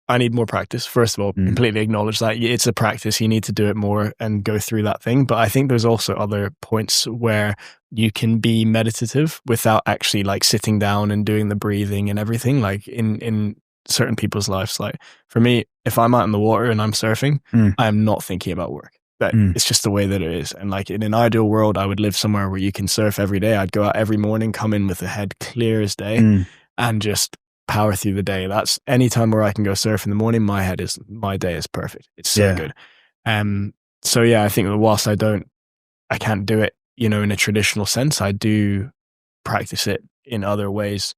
I need more practice. First of all, completely acknowledge that it's a practice. You need to do it more and go through that thing. But I think there's also other points where you can be meditative without actually like sitting down and doing the breathing and everything, like in certain people's lives. Like for me, if I'm out in the water and I'm surfing, I am not thinking about work. It's just the way that it is. And like in an ideal world, I would live somewhere where you can surf every day. I'd go out every morning, come in with the head clear as day and just power through the day. That's any time where I can go surf in the morning, my day is perfect. It's so good. So yeah, I think that whilst I can't do it, in a traditional sense, I do practice it in other ways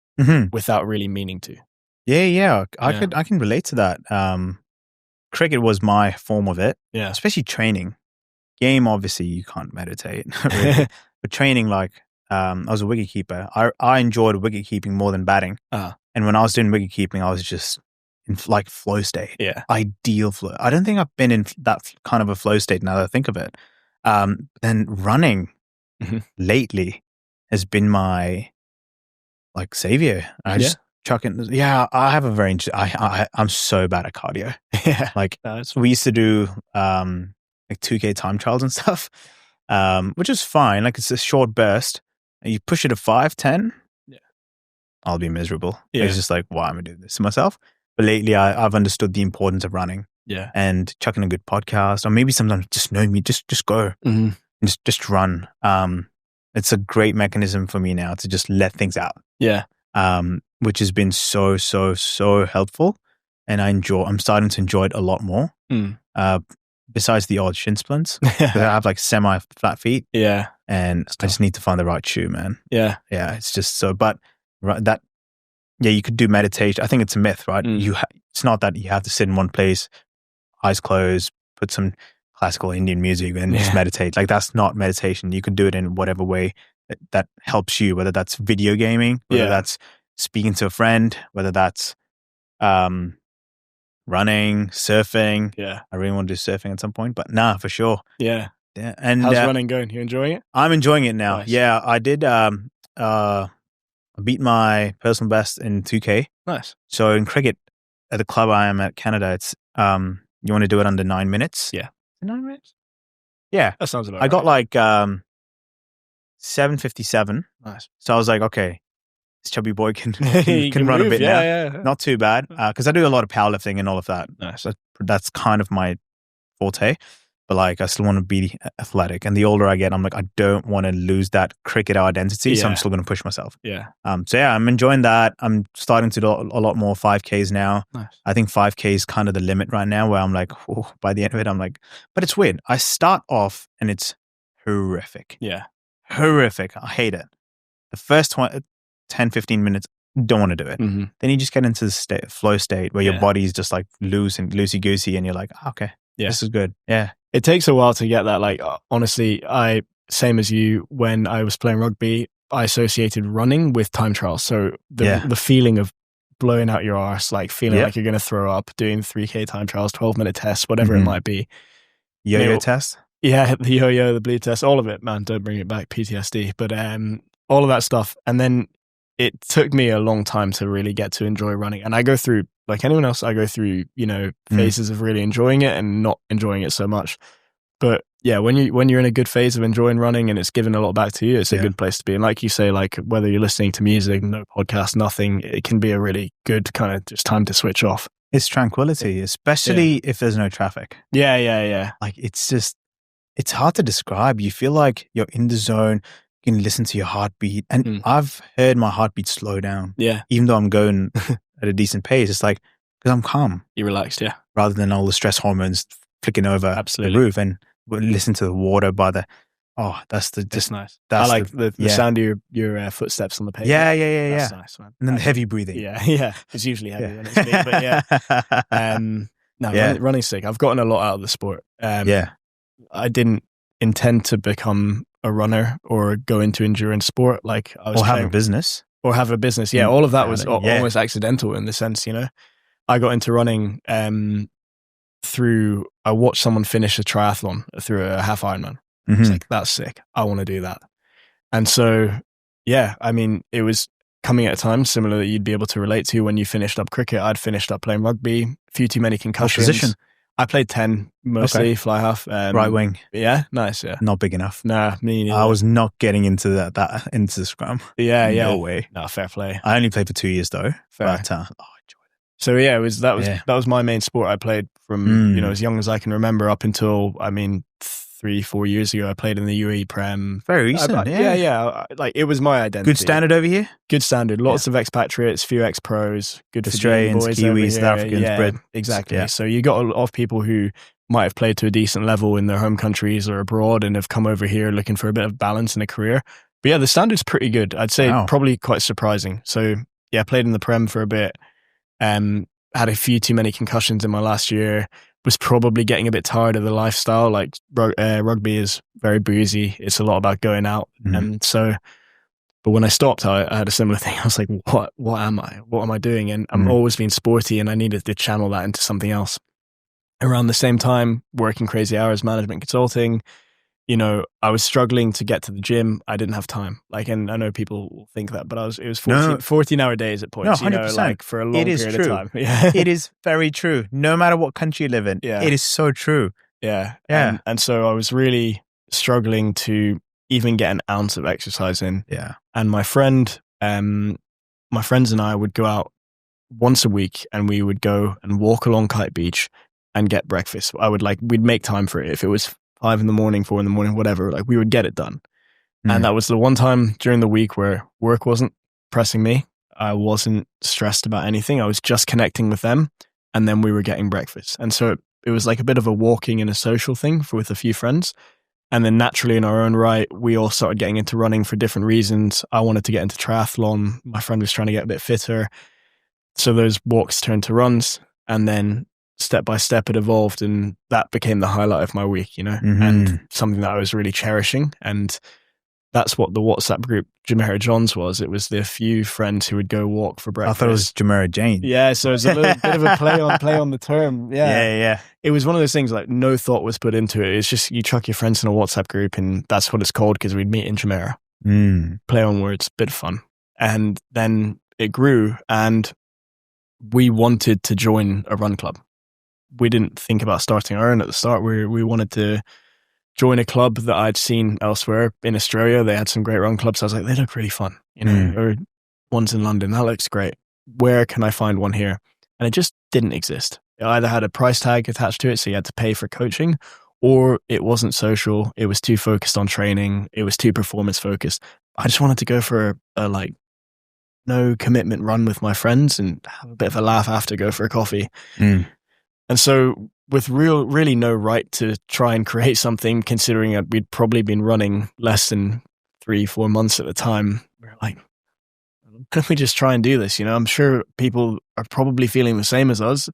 without really meaning to. Yeah. I can relate to that. Cricket was my form of it. Yeah. Especially training. Game, obviously, you can't meditate. Really. But training, like, I was a wicketkeeper. I enjoyed wicket-keeping more than batting. And when I was doing wicket-keeping, I was just in like flow state. Yeah. Ideal flow. I don't think I've been in that kind of a flow state now that I think of it. Then running lately has been my like savior. I just chucking. Yeah, I have a very I'm so bad at cardio. Yeah. Like That's we used to do like 2K time trials and stuff, which is fine. Like it's a short burst. And you push it to 5, 10, I'll be miserable. Yeah. It's just like, why am I doing this to myself? But lately, I've understood the importance of running. Yeah. And chucking a good podcast, or maybe sometimes just knowing me, just go, just run. It's a great mechanism for me now to just let things out. Yeah. Which has been so helpful, and I'm starting to enjoy it a lot more. Besides the odd shin splints, because I have like semi-flat feet. Yeah. And I just need to find the right shoe, man. Yeah. Yeah. It's just so, but that, yeah, you could do meditation. I think it's a myth, right? It's not that you have to sit in one place, eyes closed, put some classical Indian music and just meditate. Like that's not meditation. You could do it in whatever way that helps you, whether that's video gaming, whether that's speaking to a friend, whether that's running, surfing. Yeah. I really want to do surfing at some point, but for sure. Yeah. Yeah. And how's running going? You enjoying it? I'm enjoying it now. Nice. Yeah. I did I beat my personal best in 2K. Nice. So in cricket at the club I am at Canada, it's you want to do it under 9 minutes? Yeah. 9 minutes? Yeah. That sounds about right. I got like 7:57. Nice. So I was like, okay, this chubby boy can run a bit now. Yeah. Not too bad. Because I do a lot of powerlifting and all of that. Nice. So that's kind of my forte. But like, I still want to be athletic. And the older I get, I'm like, I don't want to lose that cricket identity. So I'm still going to push myself. Yeah. So yeah, I'm enjoying that. I'm starting to do a lot more 5Ks now. Nice. I think 5K is kind of the limit right now where I'm like, oh, by the end of it, I'm like, but it's weird. I start off and it's horrific. Yeah. Horrific. I hate it. The first 10, 15 minutes, don't want to do it. Then you just get into the flow state where your body's just like loose and loosey-goosey and you're like, okay, this is good. Yeah. It takes a while to get that. Like, honestly, same as you, when I was playing rugby, I associated running with time trials. So the feeling of blowing out your arse, like feeling like you're going to throw up, doing 3K time trials, 12-minute tests, whatever it might be. Yo-yo test? Yeah, the yo-yo, the bleed test, all of it, man. Don't bring it back, PTSD. But all of that stuff. And then it took me a long time to really get to enjoy running. And I go through, like anyone else, I go through, phases of really enjoying it and not enjoying it so much. But yeah, when you're in a good phase of enjoying running and it's giving a lot back to you, it's a good place to be. And like you say, like whether you're listening to music, no podcast, nothing, it can be a really good kind of just time to switch off. It's tranquility, especially if there's no traffic. Yeah. Like it's hard to describe. You feel like you're in the zone. You can listen to your heartbeat. And I've heard my heartbeat slow down. Yeah. Even though I'm going at a decent pace, it's like, because I'm calm. You're relaxed, yeah. Rather than all the stress hormones flicking over the roof, and listen to the water by the, that's nice. That's I like the sound of your footsteps on the pavement. Yeah. That's nice, man. And then the heavy breathing. Yeah. It's usually heavy when it's big, but yeah. Running's sick. I've gotten a lot out of the sport. I didn't intend to become a runner or go into endurance sport. Like I was have a business. Or have a business. Yeah, all of that was almost accidental in the sense, I got into running I watched someone finish a triathlon through a half Ironman. I was like, that's sick. I want to do that. And so, yeah, I mean, it was coming at a time similar that you'd be able to relate to when you finished up cricket. I'd finished up playing rugby, a few too many concussions. What position? I played 10 mostly, fly half. Right wing. Yeah, nice, yeah. Not big enough. Nah, me neither. I was not getting into that into the scrum. Yeah. No way. No, fair play. I only played for 2 years though. Fair. But I enjoyed it. So yeah, that was my main sport. I played from as young as I can remember up until 3-4 years ago. I played in the UAE Prem. Very recent. Yeah. Like it was my identity. Good standard over here. Good standard. Lots of expatriates, few ex-pros. Good Australians, Kiwis, South Africans, Brit. Exactly. Yeah. So you got a lot of people who might have played to a decent level in their home countries or abroad and have come over here looking for a bit of balance in a career. But yeah, the standard's pretty good. I'd say probably quite surprising. So yeah, played in the Prem for a bit. Had a few too many concussions in my last year. Was probably getting a bit tired of the lifestyle. Like rugby is very boozy. It's a lot about going out. And so, but when I stopped, I had a similar thing. I was like, what am I? What am I doing? And I'm always being sporty and I needed to channel that into something else. Around the same time, working crazy hours, management consulting, I was struggling to get to the gym. I didn't have time. And I know people will think that, but it was 14-hour days at points, No, 100%. for a long period true. of time. Yeah. It is very true. No matter what country you live in, it is so true. Yeah. Yeah. And so I was really struggling to even get an ounce of exercise in. Yeah. And my friends and I would go out once a week and we would go and walk along Kite Beach and get breakfast. We'd make time for it. If it was 5 a.m, 4 a.m, whatever, we would get it done. And that was the one time during the week where work wasn't pressing me. I wasn't stressed about anything. I was just connecting with them, and then we were getting breakfast. And so it was like a bit of a walking and a social thing with a few friends. And then naturally in our own right, we all started getting into running for different reasons. I wanted to get into triathlon. My friend was trying to get a bit fitter. So those walks turned to runs, and then step by step it evolved, and that became the highlight of my week, and something that I was really cherishing. And that's what the WhatsApp group Jumeirah Johns was. It was the few friends who would go walk for breakfast. I thought it was Jumeirah Jane. Yeah, so it's a little bit of a play on the term. Yeah. It was one of those things no thought was put into it. It's just you chuck your friends in a WhatsApp group, and that's what it's called because we'd meet in Jumeirah. Play on words, bit of fun. And then it grew, and we wanted to join a run club. We didn't think about starting our own at the start. We wanted to join a club that I'd seen elsewhere in Australia. They had some great run clubs. I was like, they look really fun. Or one's in London. That looks great. Where can I find one here? And it just didn't exist. It either had a price tag attached to it, so you had to pay for coaching, or it wasn't social. It was too focused on training. It was too performance focused. I just wanted to go for a no commitment run with my friends and have a bit of a laugh after, go for a coffee. And so with really no right to try and create something, considering that we'd probably been running less than 3-4 months at the time, we're like, why don't we just try and do this? I'm sure people are probably feeling the same as us.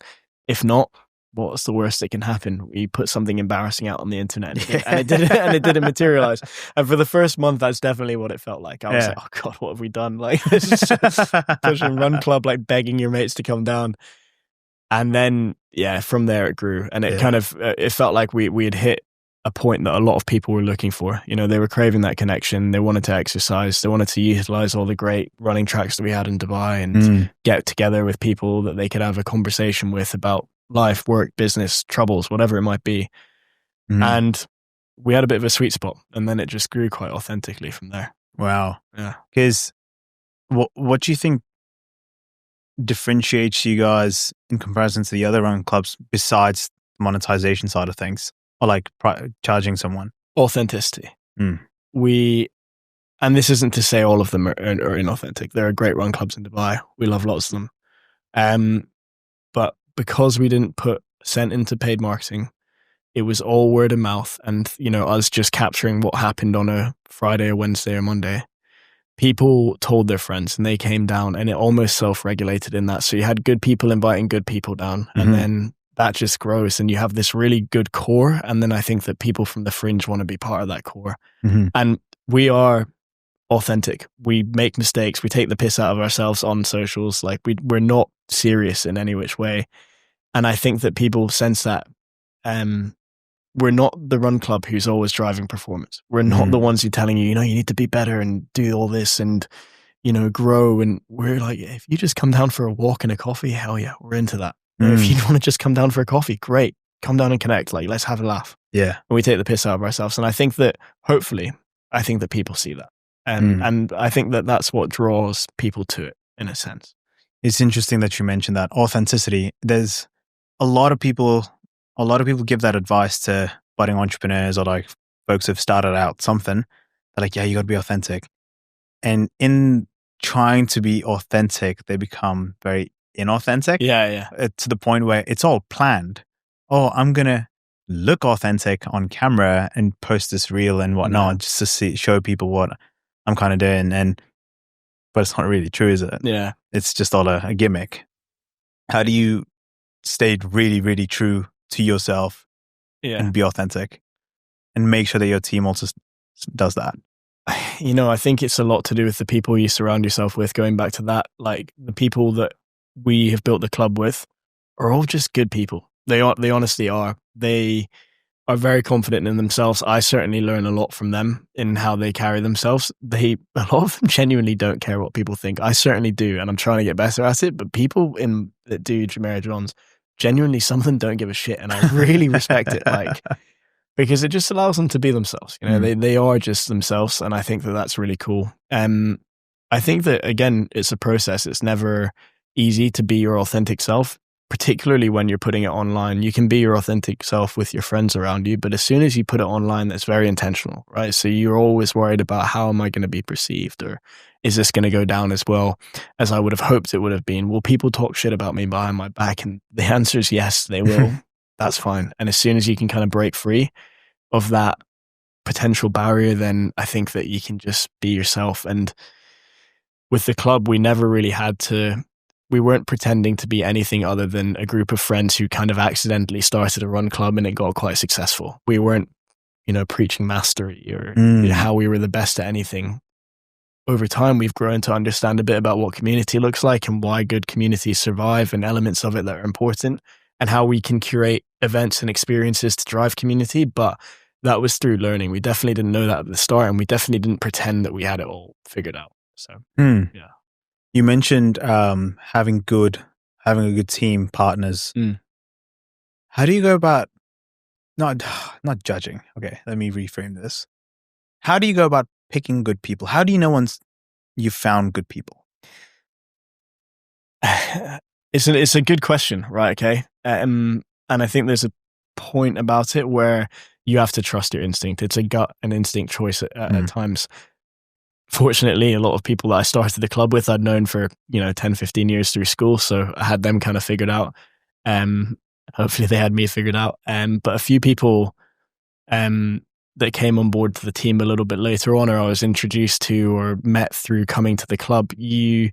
If not, what's the worst that can happen? We put something embarrassing out on the internet and it didn't materialize. And for the first month, that's definitely what it felt like. I was like, oh God, what have we done? This is push and run club, begging your mates to come down. And then, from there it grew, and it kind of, it felt like we had hit a point that a lot of people were looking for. They were craving that connection. They wanted to exercise. They wanted to utilize all the great running tracks that we had in Dubai and get together with people that they could have a conversation with about life, work, business, troubles, whatever it might be. And we had a bit of a sweet spot, and then it just grew quite authentically from there. Wow. Yeah. Because what do you think differentiates you guys in comparison to the other run clubs besides the monetization side of things, or charging someone? Authenticity. And this isn't to say all of them are inauthentic. There are great run clubs in Dubai. We love lots of them. But because we didn't put a cent into paid marketing, it was all word of mouth, and us just capturing what happened on a Friday or Wednesday or Monday. People told their friends, and they came down, and it almost self-regulated in that. So you had good people inviting good people down, and then that just grows, and you have this really good core. And then I think that people from the fringe want to be part of that core. And we are authentic. We make mistakes. We take the piss out of ourselves on socials. We're not serious in any which way. And I think that people sense that. We're not the run club who's always driving performance. We're not the ones who are telling you, you need to be better and do all this and, grow. And we're like, if you just come down for a walk and a coffee, hell yeah, we're into that. If you want to just come down for a coffee, great. Come down and connect. Let's have a laugh. Yeah. And we take the piss out of ourselves. And I think that hopefully, people see that. And I think that that's what draws people to it in a sense. It's interesting that you mentioned that authenticity. There's a lot of people give that advice to budding entrepreneurs or folks who've started out something. They're like, you got to be authentic. And in trying to be authentic, they become very inauthentic. Yeah. To the point where it's all planned. Oh, I'm going to look authentic on camera and post this reel and whatnot just to show people what I'm kind of doing. But it's not really true, is it? Yeah. It's just all a gimmick. How do you stay really, really true to yourself and be authentic and make sure that your team also does that? I think it's a lot to do with the people you surround yourself with. Going back to that, the people that we have built the club with are all just good people. They honestly are. They are very confident in themselves. I certainly learn a lot from them in how they carry themselves. A lot of them genuinely don't care what people think. I certainly do, and I'm trying to get better at it. But people that do Jumeirah Johns, genuinely, some of them don't give a shit, and I really respect it. Like, because it just allows them to be themselves. You know, they are just themselves, and I think that that's really cool. I think that, again, it's a process. It's never easy to be your authentic self, particularly when you're putting it online. You can be your authentic self with your friends around you, but as soon as you put it online, that's very intentional, right? So you're always worried about, how am I going to be perceived, or is this going to go down as well as I would have hoped it would have been? Will people talk shit about me behind my back? And the answer is yes, they will. That's fine. And as soon as you can kind of break free of that potential barrier, then I think that you can just be yourself. And with the club, we never really we weren't pretending to be anything other than a group of friends who kind of accidentally started a run club and it got quite successful. We weren't, preaching mastery or how we were the best at anything. Over time, we've grown to understand a bit about what community looks like and why good communities survive, and elements of it that are important, and how we can curate events and experiences to drive community. But that was through learning. We definitely didn't know that at the start, and we definitely didn't pretend that we had it all figured out. So, yeah. You mentioned having a good team, partners. How do you go about not judging? Okay, let me reframe this. How do you go about picking good people? How do you know once you've found good people? It's a good question, right? Okay, and I think there's a point about it where you have to trust your instinct. It's a gut and instinct choice at times. Fortunately, a lot of people that I started the club with, I'd known for 10, 15 years through school, so I had them kind of figured out. Hopefully they had me figured out. But a few people that came on board to the team a little bit later on, or I was introduced to or met through coming to the club, you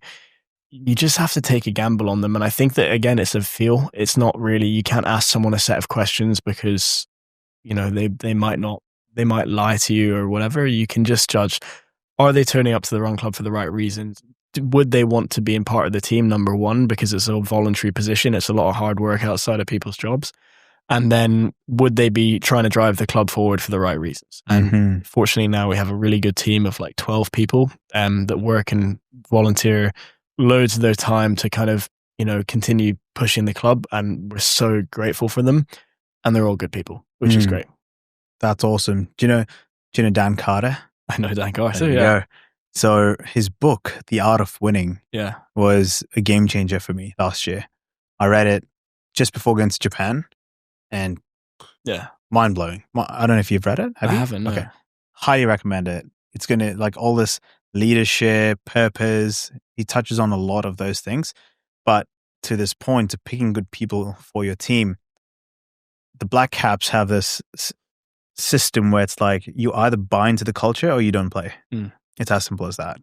just have to take a gamble on them. And I think that, again, it's a feel. It's not really, you can't ask someone a set of questions because they might lie to you or whatever. You can just judge, are they turning up to the run club for the right reasons? Would they want to be in part of the team, number one, because it's a voluntary position. It's a lot of hard work outside of people's jobs. And then would they be trying to drive the club forward for the right reasons? And fortunately now we have a really good team of like 12 people that work and volunteer loads of their time to kind of, continue pushing the club. And we're so grateful for them. And they're all good people, which is great. That's awesome. Do you know Dan Carter? I know Dan Carter, yeah. So his book, The Art of Winning, was a game changer for me last year. I read it just before going to Japan, and mind blowing. I don't know if you've read it. I haven't. No. Okay, highly recommend it. It's gonna like all this leadership, purpose. He touches on a lot of those things, but to this point, to picking good people for your team, the Black Caps have this system where it's like you either buy into the culture or you don't play. It's as simple as that.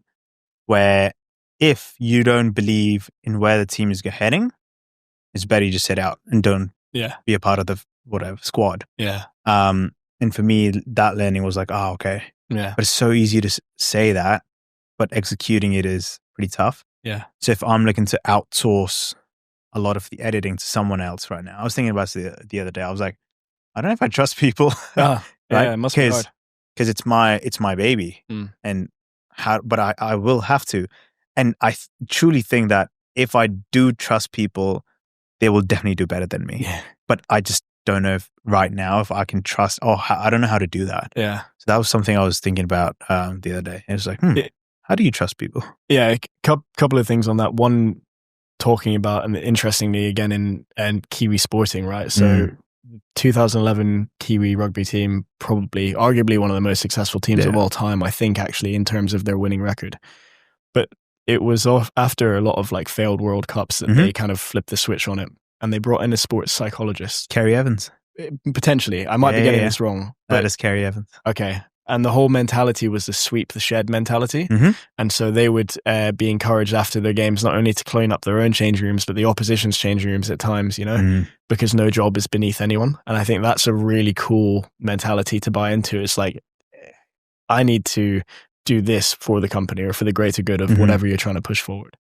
Where if you don't believe in where the team is heading, it's better you just sit out and don't be a part of the squad. Yeah. And for me, that learning was like, okay. Yeah. But it's so easy to say that, but executing it is pretty tough. Yeah. So if I'm looking to outsource a lot of the editing to someone else right now, I was thinking about it the other day. I was like, I don't know if I trust people. Right? Yeah, it must be hard. Because it's my baby, and but I will have to, and I truly think that if I do trust people, they will definitely do better than me. Yeah. But I just don't know if right now if I can trust. I don't know how to do that. Yeah. So that was something I was thinking about the other day. It was like, how do you trust people? Yeah, a couple of things on that. One, talking about, and interestingly again in Kiwi sporting, right? So 2011 Kiwi rugby team, probably arguably one of the most successful teams of all time, I think, actually, in terms of their winning record. But it was after a lot of like failed World Cups that they kind of flipped the switch on it, and they brought in a sports psychologist. Kerry Evans. Potentially. I might be getting this wrong. That is Kerry Evans. Okay. And the whole mentality was the sweep the shed mentality. And so they would be encouraged after their games not only to clean up their own change rooms, but the opposition's change rooms at times, because no job is beneath anyone. And I think that's a really cool mentality to buy into. It's like, I need to do this for the company or for the greater good of whatever you're trying to push forward.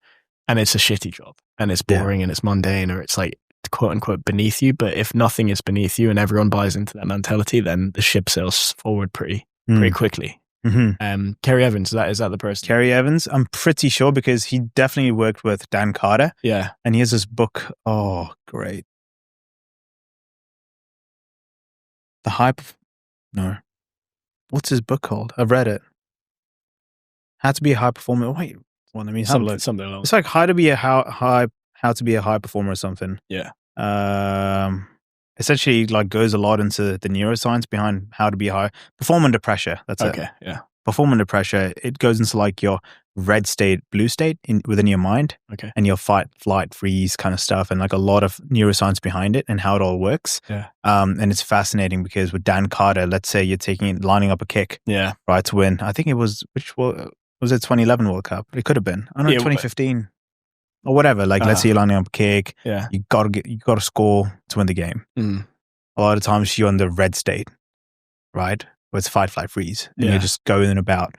And it's a shitty job, and it's boring and it's mundane, or it's like quote unquote beneath you. But if nothing is beneath you and everyone buys into that mentality, then the ship sails forward pretty quickly. Kerry Evans, is that the person? Kerry Evans, I'm pretty sure, because he definitely worked with Dan Carter. Yeah. And he has this book. Oh, great. What's his book called? I've read it. How to be a high performer. Wait, well, I mean, something along. It's like how to be a high performer or something. Yeah. Essentially, like, goes a lot into the neuroscience behind how to be high perform under pressure. That's it. Okay. Yeah. Perform under pressure. It goes into like your red state, blue state within your mind. Okay. And your fight, flight, freeze kind of stuff, and like a lot of neuroscience behind it and how it all works. Yeah. And it's fascinating because with Dan Carter, let's say you're lining up a kick. Yeah. Right, to win. I think it was was it 2011 World Cup? It could have been. I don't know, 2015 or whatever. Like, let's say you're lining up a kick. Yeah. You gotta score to win the game. A lot of times you're in the red state, right? Where it's fight, flight, freeze. And you're just going about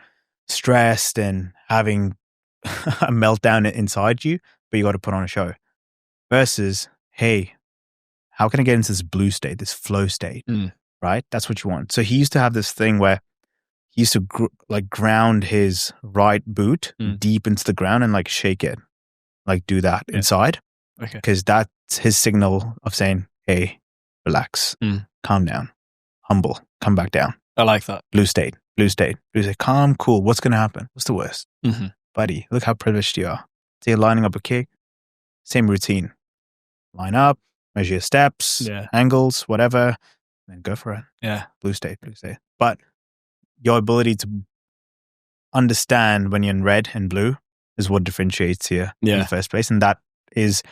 stressed and having a meltdown inside you, but you got to put on a show. Versus, hey, how can I get into this blue state, this flow state, right? That's what you want. So he used to have this thing where he used to ground his right boot deep into the ground and like shake it, like do that inside. Okay. Because that's his signal of saying, hey, relax, calm down, humble, come back down. I like that. Blue state, calm, cool. What's going to happen? What's the worst? Buddy, look how privileged you are. So you're lining up a kick, same routine. Line up, measure your steps, angles, whatever, then go for it. Yeah. Blue state. But your ability to understand when you're in red and blue is what differentiates you in the first place. And that is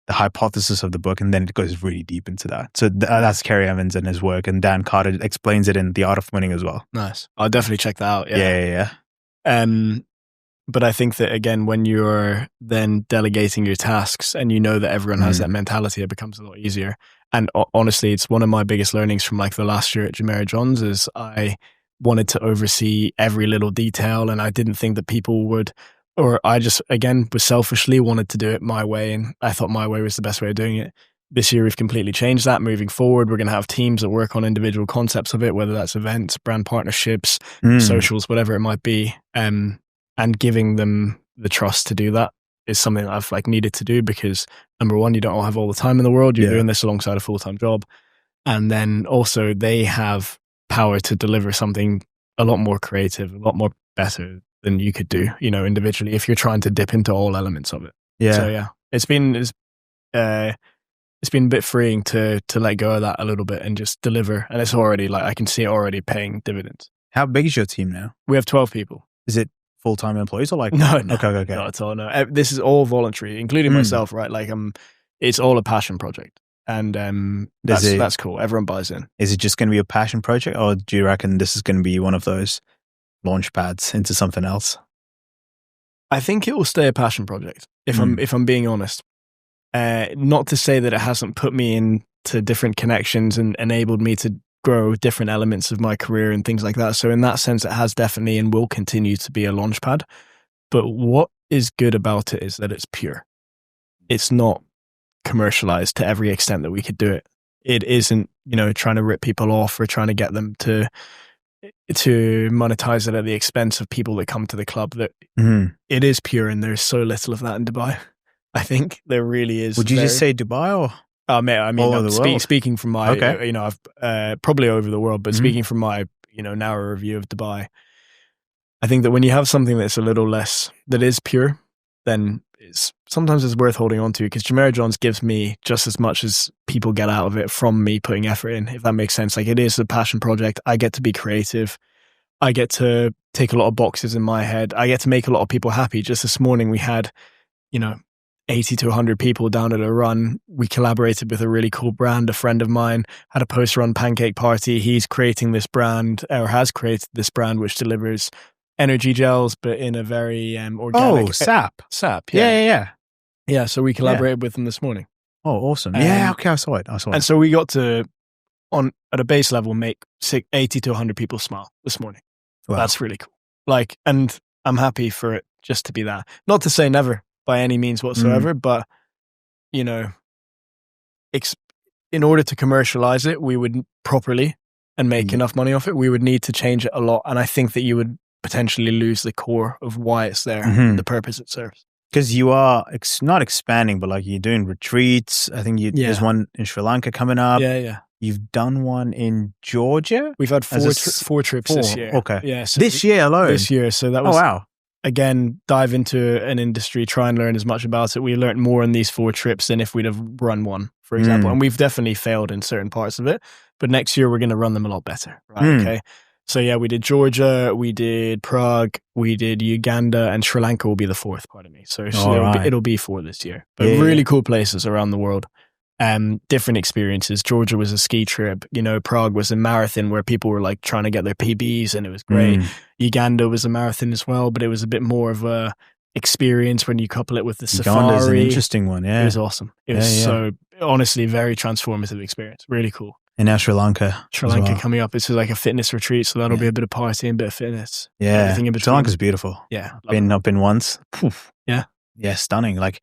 the hypothesis of the book. And then it goes really deep into that. So that's Kerry Evans and his work. And Dan Carter explains it in The Art of Winning as well. Nice. I'll definitely check that out. Yeah. But I think that, again, when you're then delegating your tasks and you know that everyone has that mentality, it becomes a lot easier. And honestly, it's one of my biggest learnings from like the last year at Jumeirah Johns is I wanted to oversee every little detail, and I didn't think that people would, or I just, again, was selfishly wanted to do it my way, and I thought my way was the best way of doing it. This year, we've completely changed that. Moving forward, we're going to have teams that work on individual concepts of it, whether that's events, brand partnerships, socials, whatever it might be. And giving them the trust to do that is something that I've like needed to do because, number one, you don't all have all the time in the world. You're doing this alongside a full-time job. And then also they have power to deliver something a lot more creative, a lot more better than you could do, individually, if you're trying to dip into all elements of it. Yeah. So it's been a bit freeing to let go of that a little bit and just deliver. And it's already like, I can see it already paying dividends. How big is your team now? We have 12 people. Is it full-time employees or like? No. Okay. Not at all, no. This is all voluntary, including myself, right? Like it's all a passion project. And that's cool. Everyone buys in. Is it just going to be a passion project, or do you reckon this is going to be one of those launch pads into something else? I think it will stay a passion project, if I'm being honest. Not to say that it hasn't put me into different connections and enabled me to grow different elements of my career and things like that. So in that sense, it has definitely and will continue to be a launch pad. But what is good about it is that it's pure. It's not commercialized to every extent that we could do it. It isn't, trying to rip people off or trying to get them to monetize it at the expense of people that come to the club. That it is pure, and there's so little of that in Dubai. I think there really is. Would you just say Dubai or? I mean, speaking from my, I've probably over the world, but speaking from my, narrow review of Dubai, I think that when you have something that's a little less, that is pure, then sometimes it's worth holding on to, because Jumeirah Johns gives me just as much as people get out of it from me putting effort in, if that makes sense. Like, it is a passion project. I get to be creative. I get to take a lot of boxes in my head. I get to make a lot of people happy. Just this morning we had, 80 to 100 people down at a run. We collaborated with a really cool brand. A friend of mine had a post-run pancake party. He's creating this brand, or has created this brand, which delivers energy gels, but in a very organic. Oh, SAP. SAP, yeah. Yeah, so we collaborated with them this morning. Oh, awesome. Yeah, okay, I saw it. And so we got to, at a base level, make 80 to 100 people smile this morning. Wow. That's really cool. Like, and I'm happy for it just to be that. Not to say never, by any means whatsoever, but in order to commercialize it, we would properly and make enough money off it, we would need to change it a lot. And I think that you would potentially lose the core of why it's there and the purpose it serves. Because you are not expanding, but like you're doing retreats. I think there's one in Sri Lanka coming up. Yeah. You've done one in Georgia? We've had four trips this year. Okay. Yeah. So this year alone? This year. So that was, wow. Again, dive into an industry, try and learn as much about it. We learned more in these 4 trips than if we'd have run one, for example. And we've definitely failed in certain parts of it. But next year, we're going to run them a lot better. Right? Okay. So yeah, we did Georgia, we did Prague, we did Uganda, and Sri Lanka will be the 4th part of me. So it'll be 4 this year. But really cool places around the world. Different experiences. Georgia was a ski trip. Prague was a marathon where people were like trying to get their PBs, and it was great. Uganda was a marathon as well, but it was a bit more of a experience when you couple it with the safari. Uganda's an interesting one, yeah. It was awesome. It was so, honestly, very transformative experience. Really cool. And now Sri Lanka. Sri Lanka coming up. It's like a fitness retreat, so that'll be a bit of partying, a bit of fitness. Yeah. Everything in between. Sri Lanka's beautiful. Yeah. I've been once. Yeah. Yeah, stunning. Like,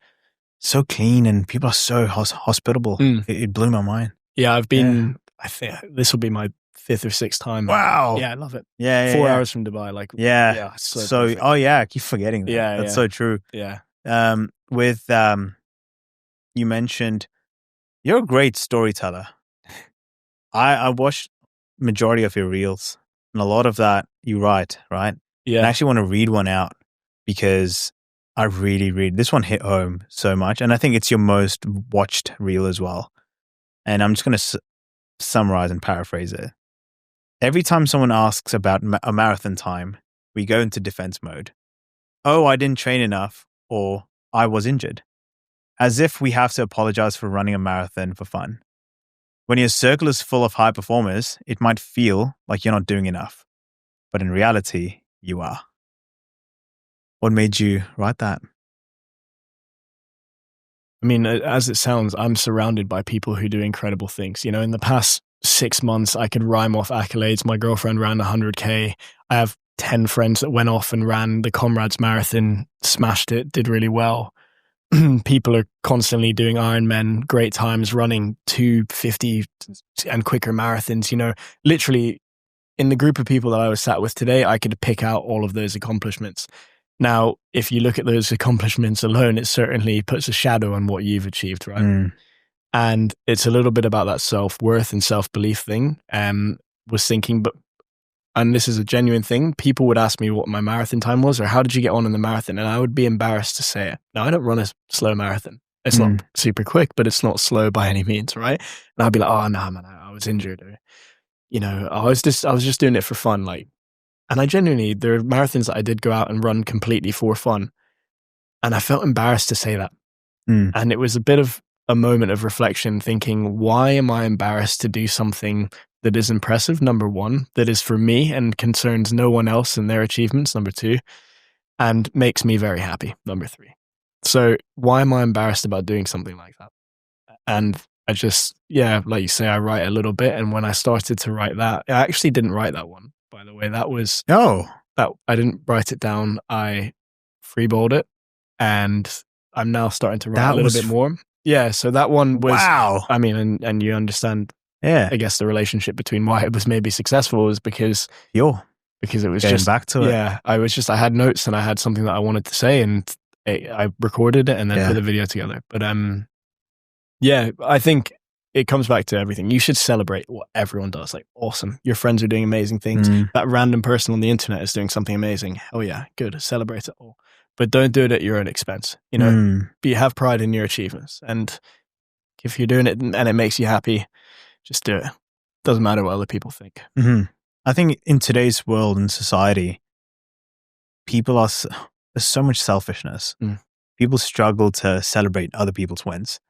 so clean, and people are so hospitable. It blew my mind. Yeah, I've been, I think this will be my 5th or 6th time. Wow. Yeah, I love it. Yeah. 4 hours from Dubai. Like, yeah. So I keep forgetting that. Yeah. That's so true. Yeah. You mentioned you're a great storyteller. I watched majority of your reels, and a lot of that you write, right? Yeah. And I actually want to read one out because I really this one hit home so much, and I think it's your most watched reel as well. And I'm just going to summarize and paraphrase it. Every time someone asks about a marathon time, we go into defense mode. Oh, I didn't train enough, or I was injured. As if we have to apologize for running a marathon for fun. When your circle is full of high performers, it might feel like you're not doing enough. But in reality, you are. What made you write that? I mean, as it sounds, I'm surrounded by people who do incredible things. In the past 6 months, I could rhyme off accolades. My girlfriend ran 100K. I have 10 friends that went off and ran the Comrades Marathon, smashed it, did really well. People are constantly doing Ironman, great times, running 250 and quicker marathons. Literally in the group of people that I was sat with today, I could pick out all of those accomplishments. Now, if you look at those accomplishments alone, it certainly puts a shadow on what you've achieved, right? And it's a little bit about that self-worth and self-belief thing. Was thinking, and this is a genuine thing, people would ask me what my marathon time was or how did you get on in the marathon? And I would be embarrassed to say it. Now, I don't run a slow marathon. It's not super quick, but it's not slow by any means, right? And I'd be like, oh, no, man, I was injured. Or, I was just doing it for fun. Like, and I genuinely, there are marathons that I did go out and run completely for fun. And I felt embarrassed to say that. And it was a bit of a moment of reflection, thinking, why am I embarrassed to do something that is impressive, number 1, that is for me and concerns no one else and their achievements, number 2, and makes me very happy, number 3. So why am I embarrassed about doing something like that? And I just, like you say, I write a little bit. And when I started to write that, I actually didn't write that one, by the way. That was, that I didn't write it down. I freeballed it, and I'm now starting to write a little bit more. Yeah, so that one was, wow. I mean, and you understand, I guess the relationship between why it was maybe successful was because it was getting just back to it. Yeah, I had notes and I had something that I wanted to say, and I recorded it and then put a video together. But I think it comes back to everything. You should celebrate what everyone does. Like, awesome, your friends are doing amazing things. That random person on the internet is doing something amazing. Oh yeah, good. Celebrate it all. But don't do it at your own expense. Have pride in your achievements. And if you're doing it and it makes you happy, just do it. Doesn't matter what other people think. I think in today's world and society, there's so much selfishness. People struggle to celebrate other people's wins.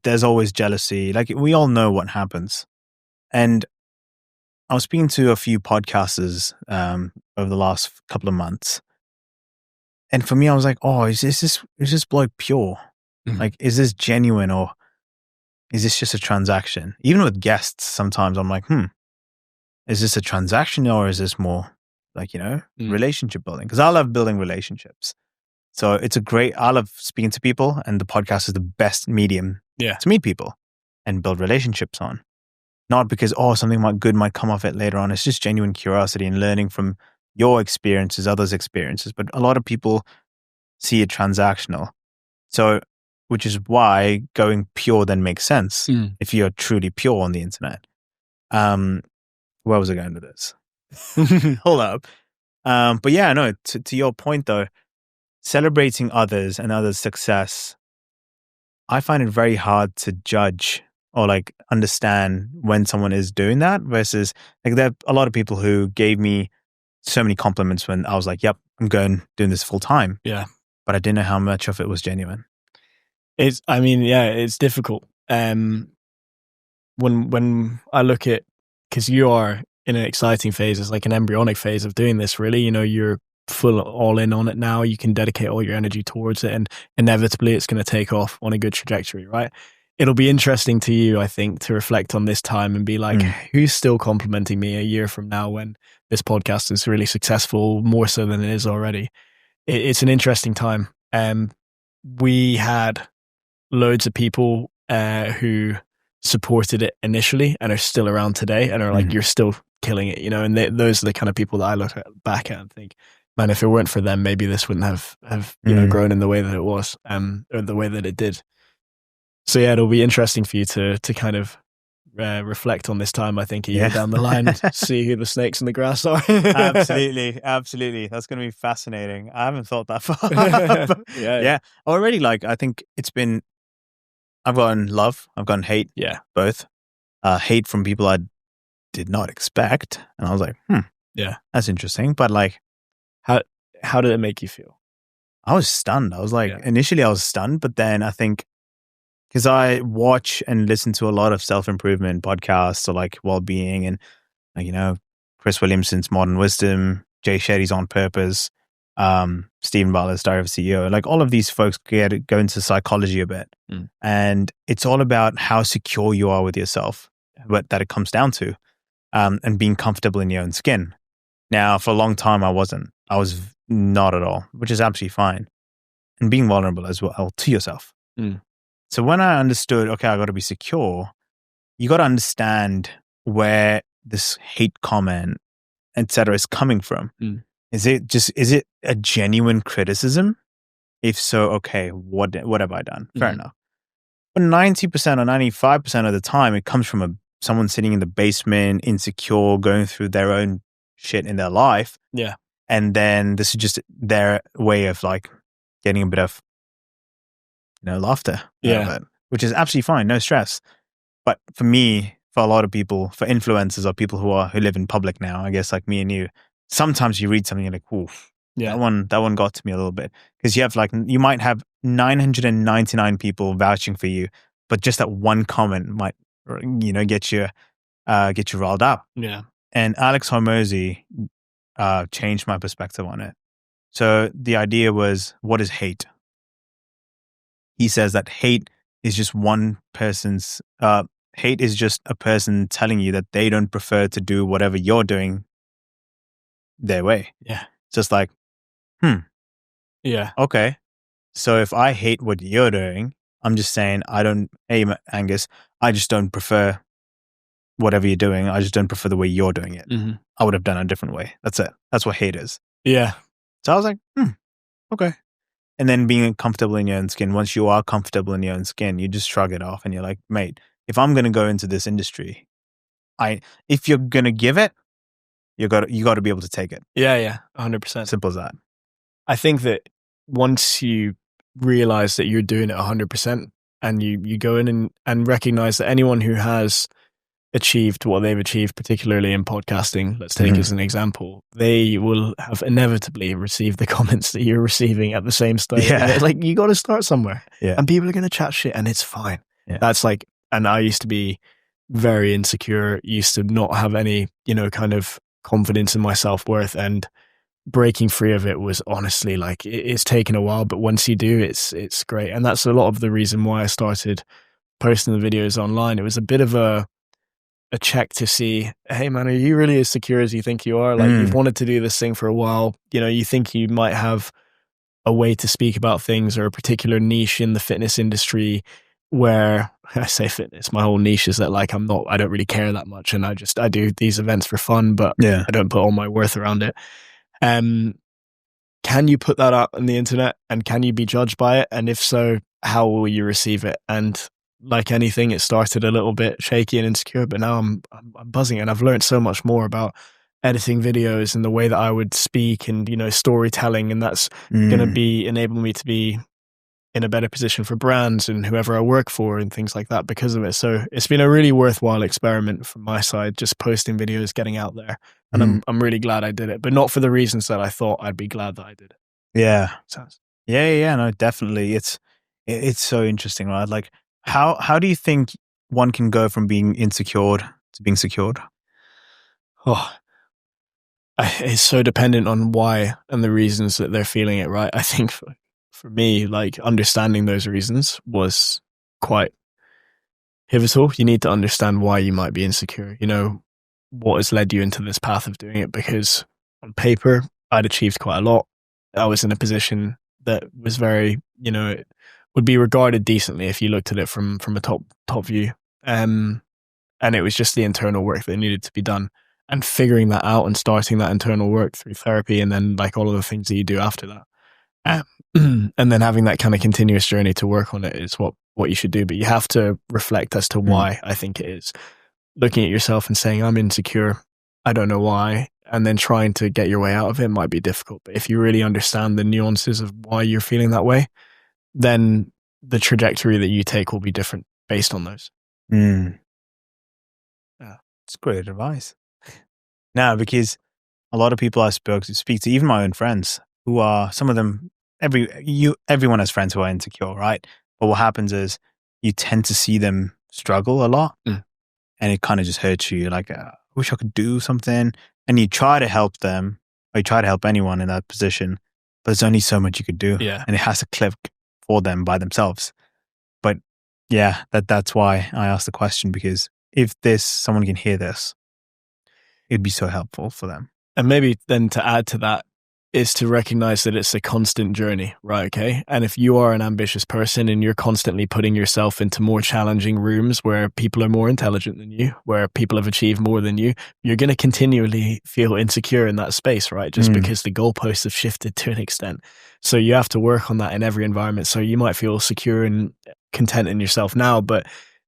There's always jealousy. Like, we all know what happens. And I was speaking to a few podcasters over the last couple of months. And for me, is this bloke pure? Like, is this genuine, or is this just a transaction? Even with guests, sometimes I'm like, is this a transaction, or is this more like, relationship building? Because I love building relationships. So I love speaking to people, and the podcast is the best medium to meet people. and build relationships on. Not because, something good might come of it later on. It's just genuine curiosity and learning from your experiences, others' experiences. But a lot of people see it transactional. So, which is why going pure then makes sense if you're truly pure on the internet. Where was I going with this? Hold up. But yeah, no, to your point though, celebrating others and others' success, I find it very hard to judge or like understand when someone is doing that versus like there are a lot of people who gave me so many compliments when I was like, yep, I'm doing this full time. Yeah. But I didn't know how much of it was genuine. It's difficult. When I look at, because you are in an exciting phase, it's like an embryonic phase of doing this really, you're full all in on it now, you can dedicate all your energy towards it and inevitably it's going to take off on a good trajectory, right? It'll be interesting to you, I think, to reflect on this time and be like, who's still complimenting me a year from now when this podcast is really successful, more so than it is already? It's an interesting time. We had loads of people who supported it initially and are still around today and are like, you're still killing it, and those are the kind of people that I look back at and think, man, if it weren't for them, maybe this wouldn't have grown in the way that it was, or the way that it did. So yeah, it'll be interesting for you to kind of reflect on this time, I think, a year down the line, see who the snakes in the grass are. Absolutely. That's going to be fascinating. I haven't thought that far. Yeah. Already, I think I've gotten love, I've gotten hate. Yeah. Both. Hate from people I did not expect. And I was like, yeah, that's interesting. But how did it make you feel? I was stunned. I was like, initially I was stunned, but then I think, because I watch and listen to a lot of self-improvement podcasts or well-being and, Chris Williamson's Modern Wisdom, Jay Shetty's On Purpose, Stephen Bartlett's Diary of a CEO, all of these folks go into psychology a bit. And it's all about how secure you are with yourself, but that it comes down to, and being comfortable in your own skin. Now, for a long time, I wasn't. I was not at all, which is absolutely fine. And being vulnerable as well to yourself. So when I understood, okay, I got to be secure, you got to understand where this hate comment, etc., is coming from. Is it a genuine criticism? If so, okay, what have I done? Fair enough. But 90% or 95% of the time, it comes from someone sitting in the basement, insecure, going through their own shit in their life. Yeah. And then this is just their way of getting a bit of laughter out of it, which is absolutely fine, no stress. But for me, for a lot of people, for influencers or people who live in public now, I guess like me and you, sometimes you read something and you're like, oof, that one got to me a little bit. Because you might have 999 people vouching for you, but just that one comment might, get you riled up. Yeah. And Alex Hormozi changed my perspective on it. So the idea was, what is hate? He says that hate is just hate is just a person telling you that they don't prefer to do whatever you're doing their way. Yeah. Just yeah. Okay. So if I hate what you're doing, I'm just saying, hey, Angus, I just don't prefer whatever you're doing. I just don't prefer the way you're doing it. I would have done it a different way. That's it. That's what hate is. Yeah. So I was like, okay. And then being comfortable in your own skin. Once you are comfortable in your own skin, you just shrug it off and you're like, mate, if I'm going to go into this industry, if you're going to give it, you got to be able to take it. Yeah. 100%. Simple as that. I think that once you realize that you're doing it 100% and you go in and recognize that anyone who has achieved what they've achieved, particularly in podcasting, let's take as an example, they will have inevitably received the comments that you're receiving at the same stage. Yeah. You got to start somewhere. Yeah. And people are going to chat shit and it's fine. Yeah. That's and I used to be very insecure, used to not have any, kind of confidence in my self-worth, and breaking free of it was honestly it's taken a while, but once you do, it's great. And that's a lot of the reason why I started posting the videos online. It was a bit of a check to see, hey man, are you really as secure as you think you are? You've wanted to do this thing for a while. You think you might have a way to speak about things or a particular niche in the fitness industry where I say fitness, my whole niche is that like I don't really care that much, and I do these events for fun, but Yeah. I don't put all my worth around it. Can you put that up on the internet, and can you be judged by it? And if so, how will you receive it? And like anything, it started a little bit shaky and insecure, but now I'm buzzing, and I've learned so much more about editing videos and the way that I would speak and, you know, storytelling, and that's going to be enable me to be in a better position for brands and whoever I work for and things like that because of it. So it's been a really worthwhile experiment from my side, just posting videos, getting out there. And I'm really glad I did it, but not for the reasons that I thought I'd be glad that I did it. Yeah. Yeah, no, definitely. It's so interesting, right? Like how do you think one can go from being insecure to being secured? It's so dependent on why and the reasons that they're feeling it, right? I think for me, like understanding those reasons was quite pivotal. You need to understand why you might be insecure. You know, what has led you into this path of doing it? Because on paper, I'd achieved quite a lot. I was in a position that was very, you know, it would be regarded decently if you looked at it from a top view. And it was just the internal work that needed to be done. And figuring that out and starting that internal work through therapy, and then like all of the things that you do after that. And then having that kind of continuous journey to work on it is what you should do. But you have to reflect as to why I think it is. Looking at yourself and saying, I'm insecure, I don't know why, and then trying to get your way out of it might be difficult. But if you really understand the nuances of why you're feeling that way, then the trajectory that you take will be different based on those. Yeah, it's great advice. No, because a lot of people I speak to, even my own friends, who are, some of them, everyone has friends who are insecure, right? But what happens is you tend to see them struggle a lot, and it kind of just hurts you. You're like, I wish I could do something. And you try to help them, or you try to help anyone in that position, but there's only so much you could do. Yeah. And it has to click for them by themselves. But yeah, that's why I asked the question, because if someone can hear this, it'd be so helpful for them. And maybe then to add to that is to recognize that it's a constant journey, right? Okay. And if you are an ambitious person and you're constantly putting yourself into more challenging rooms where people are more intelligent than you, where people have achieved more than you, you're going to continually feel insecure in that space, right? Just because the goalposts have shifted to an extent. So you have to work on that in every environment. So you might feel secure and content in yourself now, but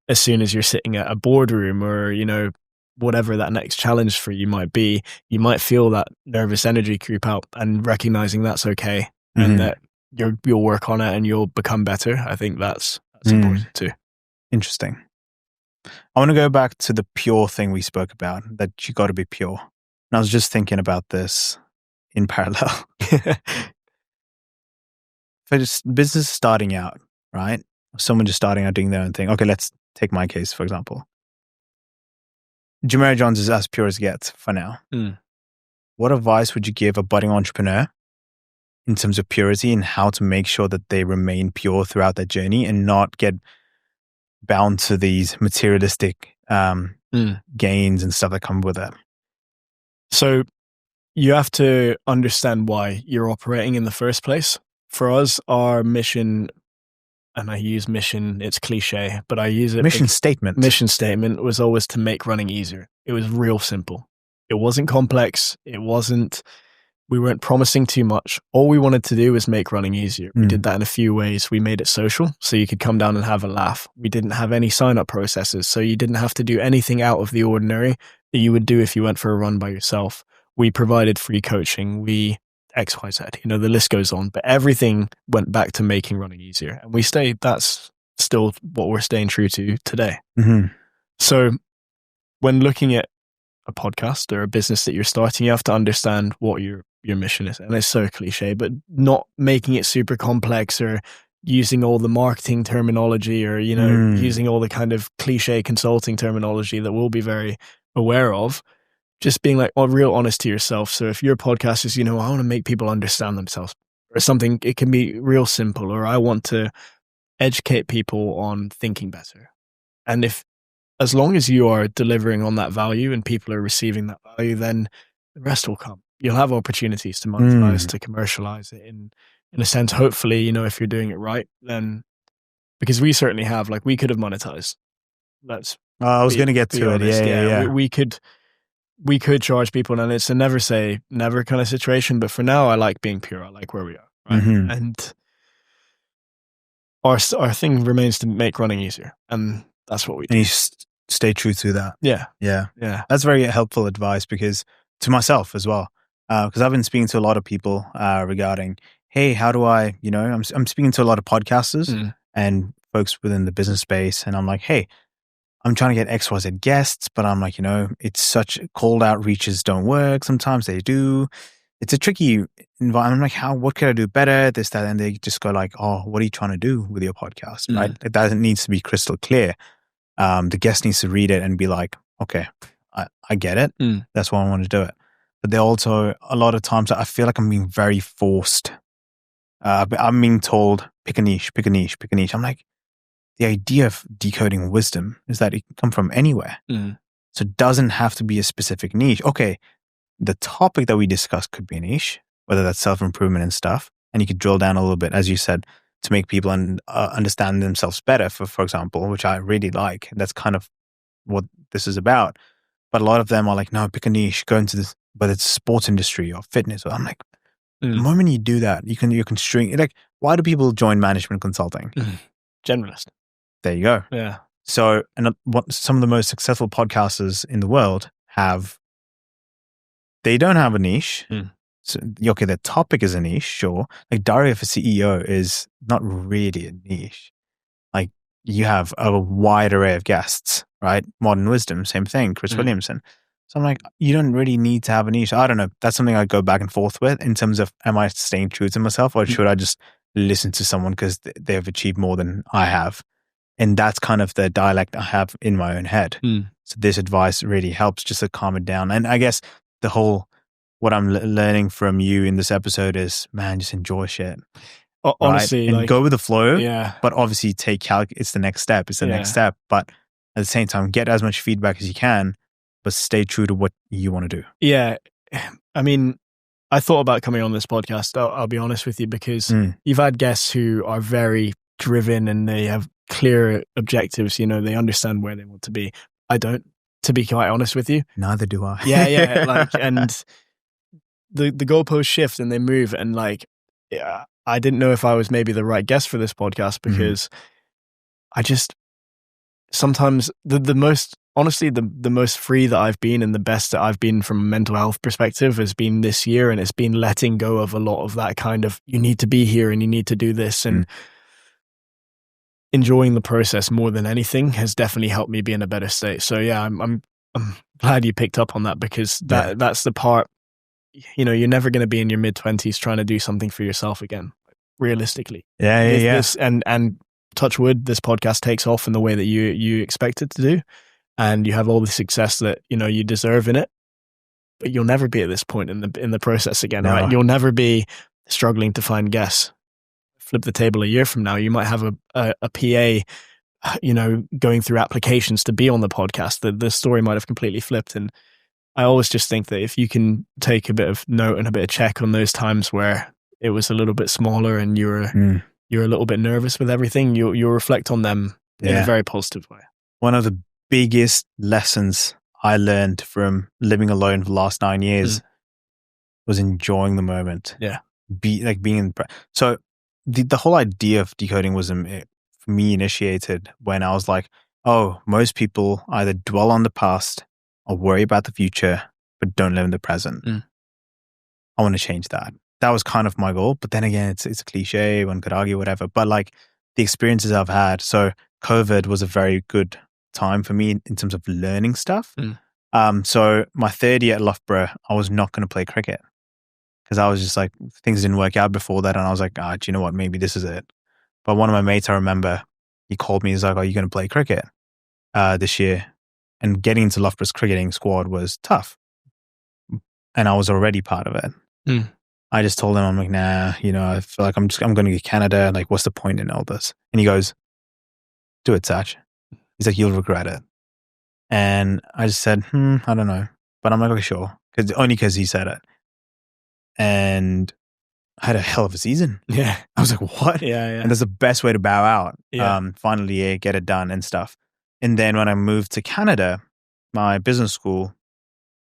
as soon as you're sitting at a boardroom or, you know, whatever that next challenge for you might be, you might feel that nervous energy creep out, and recognizing that's okay and that you'll work on it and you'll become better. I think that's important too. Interesting. I want to go back to the pure thing we spoke about, that you got to be pure. And I was just thinking about this in parallel. For just business starting out, right? Someone just starting out doing their own thing. Okay, let's take my case, for example. Jumeirah Johns is as pure as it gets for now. What advice would you give a budding entrepreneur in terms of purity and how to make sure that they remain pure throughout their journey and not get bound to these materialistic gains and stuff that come with it? So you have to understand why you're operating in the first place. For us, our mission, and I use mission, it's cliche, but I use it. Mission statement was always to make running easier. It was real simple. It wasn't complex. We weren't promising too much. All we wanted to do was make running easier. We did that in a few ways. We made it social, so you could come down and have a laugh. We didn't have any sign-up processes, so you didn't have to do anything out of the ordinary that you would do if you went for a run by yourself. We provided free coaching. We XYZ, you know, the list goes on, but everything went back to making running easier. And that's still what we're staying true to today. So when looking at a podcast or a business that you're starting, you have to understand what your mission is. And it's so cliche, but not making it super complex or using all the marketing terminology or, you know, using all the kind of cliche consulting terminology that we'll be very aware of. Just being like real honest to yourself. So if your podcast is, you know, I want to make people understand themselves or something, it can be real simple, or I want to educate people on thinking better. And as long as you are delivering on that value and people are receiving that value, then the rest will come. You'll have opportunities to monetize, to commercialize it in a sense. Hopefully, you know, if you're doing it right, then because we certainly have, like, we could have monetized. I was going to get to it. Honest. Yeah. We could charge people, and it's a never say never kind of situation. But for now, I like being pure. I like where we are, right? Mm-hmm. And our thing remains to make running easier, and that's what we do. And you stay true to that. Yeah. That's very helpful advice, because to myself as well, because I've been speaking to a lot of people regarding, hey, how do I, I'm speaking to a lot of podcasters and folks within the business space, and I'm like, hey, I'm trying to get XYZ guests, but I'm like, it's such cold outreaches don't work. Sometimes they do. It's a tricky environment. I'm like, what could I do better? This, that, and they just go like, oh, what are you trying to do with your podcast? Right? It needs to be crystal clear. The guest needs to read it and be like, okay, I get it. That's why I want to do it. But they also, a lot of times I feel like I'm being very forced. I'm being told, pick a niche. I'm like, the idea of decoding wisdom is that it can come from anywhere. So it doesn't have to be a specific niche. Okay, the topic that we discuss could be a niche, whether that's self-improvement and stuff. And you could drill down a little bit, as you said, to make people understand themselves better, for example, which I really like. That's kind of what this is about. But a lot of them are like, no, pick a niche, go into this, whether it's sports industry or fitness. I'm like, the moment you do that, you can string, like, why do people join management consulting? Generalist. There you go. Yeah. So, and what some of the most successful podcasters in the world they don't have a niche. So, okay, their topic is a niche, sure. Like Dario for CEO is not really a niche. Like, you have a wide array of guests, right? Modern Wisdom, same thing. Chris Williamson. So I'm like, you don't really need to have a niche. I don't know. That's something I go back and forth with in terms of, am I staying true to myself, or should I just listen to someone because they've achieved more than I have? And that's kind of the dialect I have in my own head. So this advice really helps just to calm it down. And I guess what I'm learning from you in this episode is, man, just enjoy shit. Honestly, right? And go with the flow. Yeah. But obviously it's the next step. It's the next step. But at the same time, get as much feedback as you can, but stay true to what you want to do. Yeah. I mean, I thought about coming on this podcast, I'll be honest with you, because you've had guests who are very driven and they have clear objectives. They understand where they want to be. I don't, to be quite honest with you. Neither do I. Yeah. Like, and the goalposts shift and they move, and like, I didn't know if I was maybe the right guest for this podcast, because I just sometimes the most honestly the most free that I've been and the best that I've been from a mental health perspective has been this year, and it's been letting go of a lot of that kind of, you need to be here and you need to do this, and enjoying the process more than anything has definitely helped me be in a better state. So yeah, I'm glad you picked up on that, because that's the part, you're never going to be in your mid-20s trying to do something for yourself again, realistically. Yeah. And touch wood, this podcast takes off in the way that you expect it to do, and you have all the success that you deserve in it, but you'll never be at this point in the process again, right? You'll never be struggling to find guests. Flip the table a year from now, you might have a PA, going through applications to be on the podcast. The story might have completely flipped. And I always just think that if you can take a bit of note and a bit of check on those times where it was a little bit smaller and you're a little bit nervous with everything, you'll reflect on them in a very positive way. One of the biggest lessons I learned from living alone for the last 9 years was enjoying the moment. Yeah. Being in so the whole idea of decoding wisdom, for me, initiated when I was like, oh, most people either dwell on the past or worry about the future, but don't live in the present. I want to change that. That was kind of my goal. But then again, it's a cliche, one could argue, whatever. But like the experiences I've had, so COVID was a very good time for me in terms of learning stuff. So my third year at Loughborough, I was not going to play cricket, because I was just like, things didn't work out before that. And I was like, do you know what? Maybe this is it. But one of my mates, I remember, he called me. He's like, are you going to play cricket this year? And getting into Loughborough's cricketing squad was tough. And I was already part of it. I just told him, I'm like, nah, I feel like I'm going to get Canada. Like, what's the point in all this? And he goes, do it, Satch. He's like, you'll regret it. And I just said, I don't know. But I'm like, okay, sure. Only because he said it. And I had a hell of a season. Yeah. I was like, what? Yeah. And that's the best way to bow out. Yeah. Finally, get it done and stuff. And then when I moved to Canada, my business school,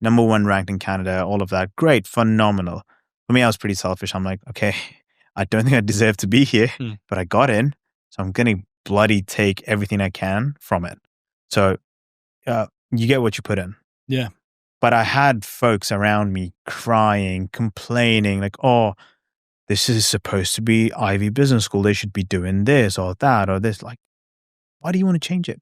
#1 ranked in Canada, all of that. Great, phenomenal. For me, I was pretty selfish. I'm like, okay, I don't think I deserve to be here, but I got in. So I'm going to bloody take everything I can from it. So you get what you put in. Yeah. But I had folks around me crying, complaining, like, oh, this is supposed to be Ivy Business School. They should be doing this or that or this. Like, why do you want to change it?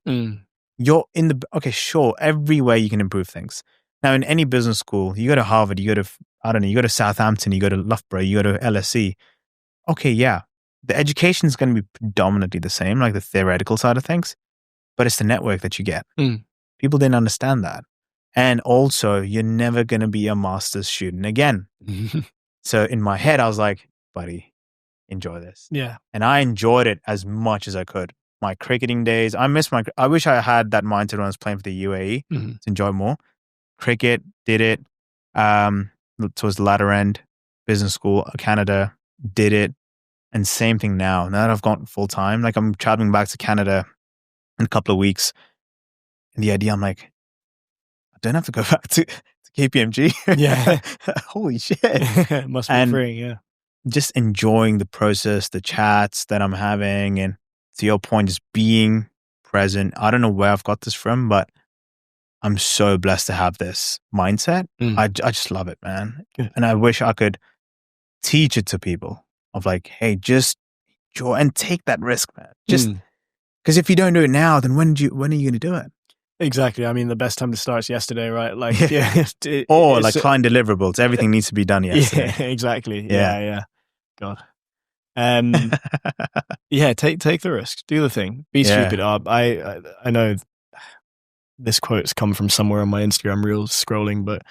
You're in the, okay, sure, every way you can improve things. Now, in any business school, you go to Harvard, you go to, I don't know, you go to Southampton, you go to Loughborough, you go to LSE. Okay, yeah, the education is going to be predominantly the same, like the theoretical side of things, but it's the network that you get. People didn't understand that. And also, you're never going to be a master's student again. So in my head, I was like, buddy, enjoy this. Yeah. And I enjoyed it as much as I could. My cricketing days, I wish I had that mindset when I was playing for the UAE to enjoy more. Cricket, did it. Towards the latter end, business school, Canada, did it. And same thing now. Now that I've gone full time, like I'm traveling back to Canada in a couple of weeks. And the idea, I'm like, I don't have to go back to KPMG. Yeah. Holy shit. Must be freeing, yeah. Just enjoying the process, the chats that I'm having. And to your point, just being present. I don't know where I've got this from, but I'm so blessed to have this mindset. I just love it, man. Good. And I wish I could teach it to people of like, hey, just enjoy and take that risk, man. Just because if you don't do it now, then when are you going to do it? Exactly. I mean, the best time to start is yesterday, right? Like, or like client deliverables. Everything needs to be done yesterday. Yeah, exactly. Yeah. God. Yeah, take the risk. Do the thing. Be stupid. I know this quote's come from somewhere on my Instagram reels scrolling, but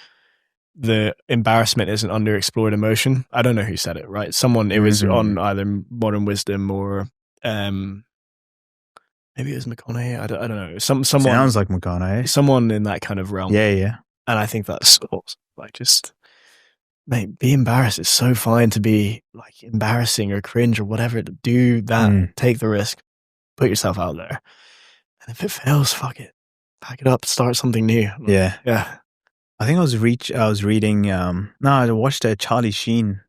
the embarrassment is an underexplored emotion. I don't know who said it, right? Someone, it was on either Modern Wisdom or maybe it was McConaughey. I don't know. Someone sounds like McConaughey. Someone in that kind of realm. Yeah. And I think that's awesome. Like, just, mate, be embarrassed. It's so fine to be like embarrassing or cringe or whatever. Do that. Take the risk. Put yourself out there. And if it fails, fuck it. Pack it up. Start something new. Yeah. I think I was reading. I watched a Charlie Sheen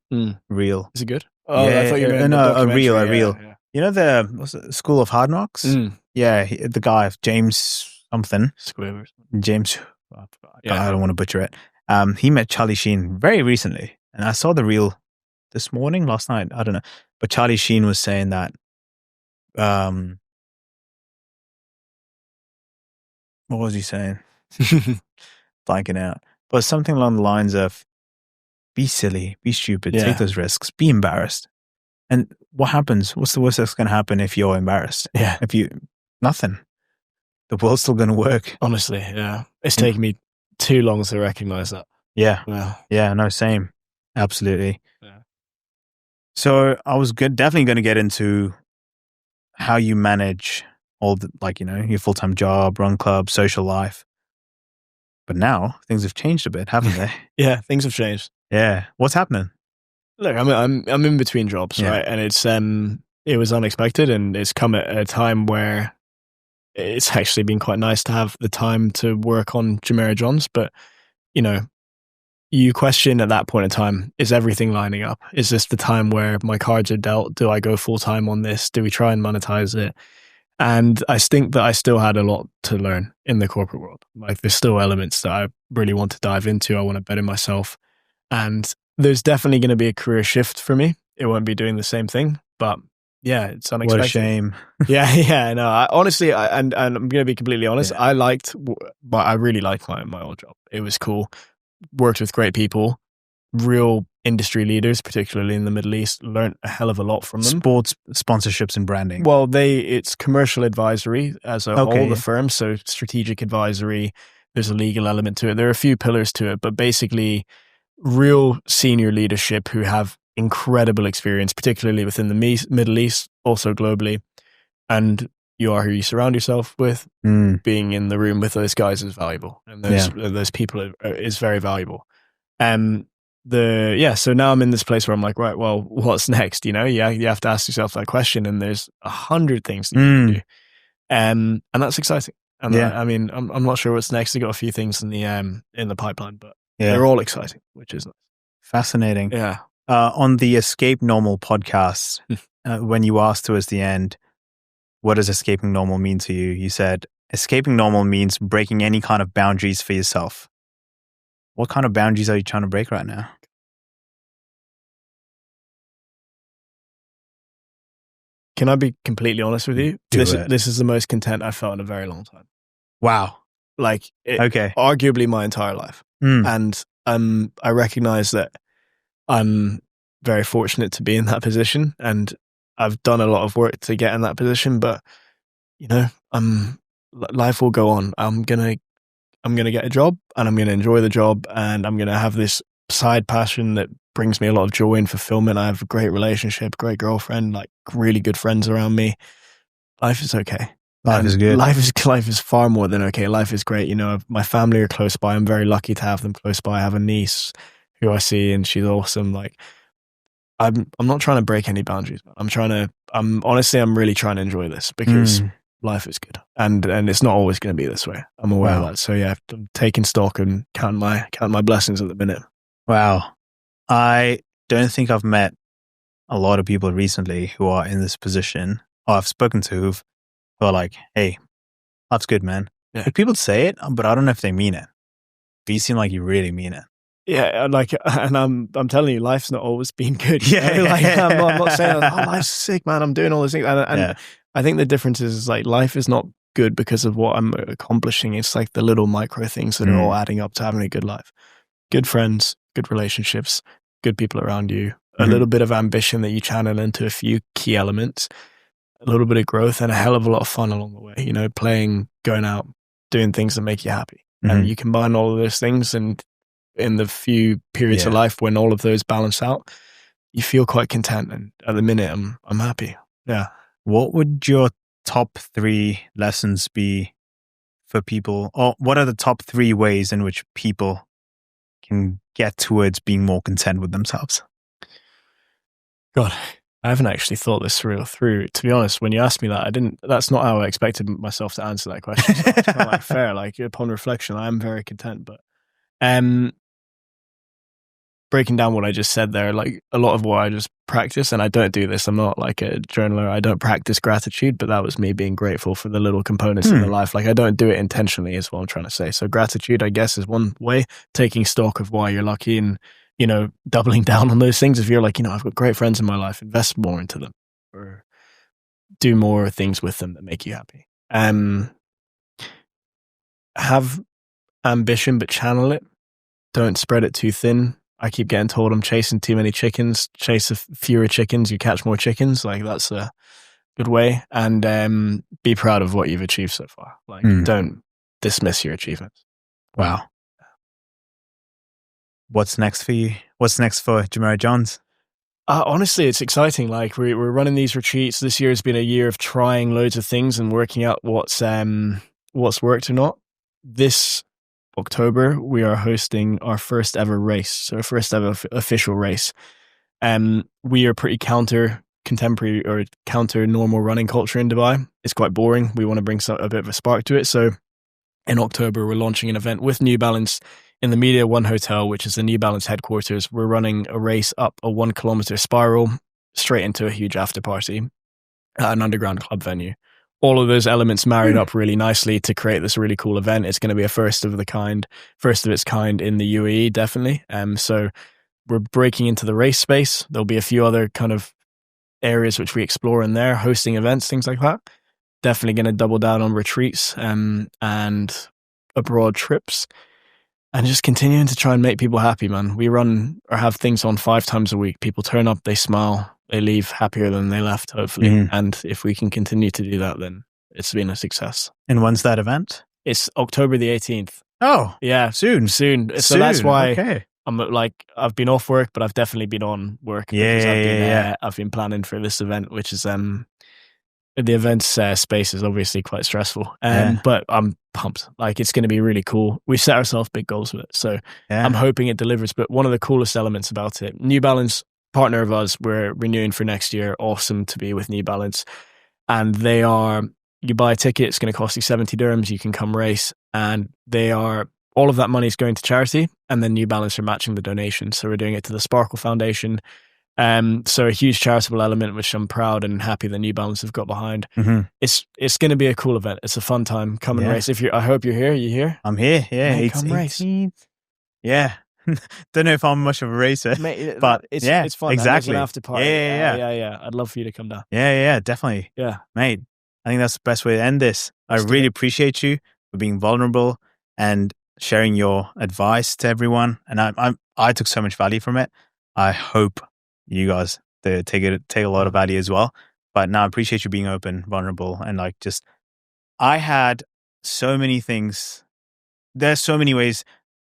reel. Is it good? Oh, yeah, I thought you meant a reel. Yeah. You know the School of Hard Knocks? Yeah, the guy James something. Squivers. James. I don't want to butcher it. He met Charlie Sheen very recently, and I saw the reel last night. I don't know, but Charlie Sheen was saying that. What was he saying? Blanking out. But something along the lines of, be silly, be stupid, take those risks, be embarrassed. And what happens? What's the worst that's going to happen if you're embarrassed? Yeah. Nothing. The world's still going to work. Honestly, yeah. It's taken me too long to recognize that. Yeah. Wow. Yeah, no, same. Absolutely. Yeah. So I was definitely going to get into how you manage all the, like, your full-time job, run club, social life. But now things have changed a bit, haven't they? Yeah, things have changed. Yeah. What's happening? Look, I'm in between jobs, right? And it's it was unexpected, and it's come at a time where it's actually been quite nice to have the time to work on Jumeirah Johns. But you question at that point in time: is everything lining up? Is this the time where my cards are dealt? Do I go full time on this? Do we try and monetize it? And I think that I still had a lot to learn in the corporate world. Like, there's still elements that I really want to dive into. I want to better myself. And there's definitely going to be a career shift for me. It won't be doing the same thing, but yeah, it's unexpected. What a shame. Yeah. No, honestly, and I'm going to be completely honest. Yeah. I really liked my old job. It was cool. Worked with great people, real industry leaders, particularly in the Middle East. Learned a hell of a lot from them. Sports sponsorships and branding. Well, it's commercial advisory as a whole, the firm. So strategic advisory. There's a legal element to it. There are a few pillars to it, but basically real senior leadership who have incredible experience, particularly within the Middle East, also globally. And you are who you surround yourself with. Being in the room with those guys is valuable. And those people is very valuable. so now I'm in this place where I'm like, right, well, what's next? You know, you have to ask yourself that question, and there's 100 things that you can do. And that's exciting. And I mean, I'm not sure what's next. I got a few things in the pipeline, but they're all exciting, which is nice. Fascinating. Yeah. On the Escape Normal podcast, when you asked towards the end, what does escaping normal mean to you? You said, escaping normal means breaking any kind of boundaries for yourself. What kind of boundaries are you trying to break right now? Can I be completely honest with you? This is the most content I've felt in a very long time. Wow. Like, arguably my entire life. And I recognize that I'm very fortunate to be in that position, and I've done a lot of work to get in that position, but you know, life will go on. I'm gonna get a job, and I'm gonna enjoy the job, and I'm gonna have this side passion that brings me a lot of joy and fulfillment. I have a great relationship, great girlfriend, like really good friends around me. Life is okay. Life is good. Life is far more than okay. Life is great. You know, my family are close by. I'm very lucky to have them close by. I have a niece who I see, and she's awesome. Like, I'm not trying to break any boundaries. I'm really trying to enjoy this, because life is good, and it's not always going to be this way. I'm aware of that. So yeah, I'm taking stock and counting my blessings at the minute. Wow. I don't think I've met a lot of people recently who are in this position, or I've spoken to who are like, hey, life's good, man. Yeah. Like, people say it, but I don't know if they mean it. But you seem like you really mean it. Yeah, like, and I'm telling you, life's not always been good. Yeah. Like, I'm not saying, oh, life's sick, man, I'm doing all these things. And I think the difference is like, life is not good because of what I'm accomplishing. It's like the little micro things that are all adding up to having a good life. Good friends, good relationships, good people around you, a little bit of ambition that you channel into a few key elements, a little bit of growth, and a hell of a lot of fun along the way. You know, playing, going out, doing things that make you happy. And you combine all of those things, and in the few periods of life when all of those balance out, you feel quite content. And at the minute, I'm happy. Yeah. What would your top 3 lessons be for people? Or what are the top 3 ways in which people can get towards being more content with themselves? God, I haven't actually thought this through. To be honest, when you asked me that, that's not how I expected myself to answer that question. So it's kind of like fair. Like, upon reflection, I am very content. But breaking down what I just said there, like a lot of what I just practice, and I don't do this, I'm not like a journaler, I don't practice gratitude, but that was me being grateful for the little components in the life. Like, I don't do it intentionally, is what I'm trying to say. So gratitude, I guess, is one way, taking stock of why you're lucky, and, you know, doubling down on those things. If you're like, you know, I've got great friends in my life, invest more into them, or do more things with them that make you happy. Have ambition, but channel it. Don't spread it too thin. I keep getting told I'm chasing too many chickens. Chase fewer chickens, you catch more chickens. Like, that's a good way. And be proud of what you've achieved so far. Like, don't dismiss your achievements. Wow. What's next for you? What's next for Jumeirah Johns? Honestly, it's exciting. Like, we're running these retreats. This year has been a year of trying loads of things and working out what's worked or not. This October, we are hosting our first ever race, so our first ever official race. We are pretty contemporary or counter normal running culture in Dubai. It's quite boring. We want to bring a bit of a spark to it. So in October, we're launching an event with New Balance in the Media One Hotel, which is the New Balance headquarters. We're running a race up a 1 kilometer spiral straight into a huge after party at an underground club venue. All of those elements married up really nicely to create this really cool event. It's going to be a first of its kind in the UAE, definitely. So we're breaking into the race space. There'll be a few other kind of areas which we explore in there, hosting events, things like that. Definitely going to double down on retreats and abroad trips, and just continuing to try and make people happy, man. We run or have things on 5 times a week. People turn up, they smile, they leave happier than they left, hopefully. And if we can continue to do that, then it's been a success. And when's that event? It's October the 18th. Oh, yeah. Soon. So that's why I'm like, I've been off work, but I've definitely been on work. Yeah. I've been planning for this event, which is The events space is obviously quite stressful, Yeah. but I'm pumped. Like, it's going to be really cool. We've set ourselves big goals with it, so Yeah. I'm hoping it delivers. But one of the coolest elements about it, New Balance, partner of us, we're renewing for next year. Awesome to be with New Balance. And they are, you buy a ticket, it's going to cost you 70 dirhams. You can come race, and all of that money is going to charity, and then New Balance are matching the donation. So we're doing it to the Sparkle Foundation. So a huge charitable element, which I'm proud and happy that New Balance have got behind. Mm-hmm. It's going to be a cool event. It's a fun time. Come and Yeah. race. I hope you're here. You here? I'm here. Yeah. Mate, come race. Yeah. Don't know if I'm much of a racer, Mate, but it's fun. Exactly. An after party. Yeah. I'd love for you to come down. Yeah, definitely. Yeah. Mate, I think that's the best way to end this. I really appreciate you for being vulnerable and sharing your advice to everyone. And I took so much value from it. I hope you guys take a lot of value as well. But no, I appreciate you being open, vulnerable, and like just, I had so many things. There's so many ways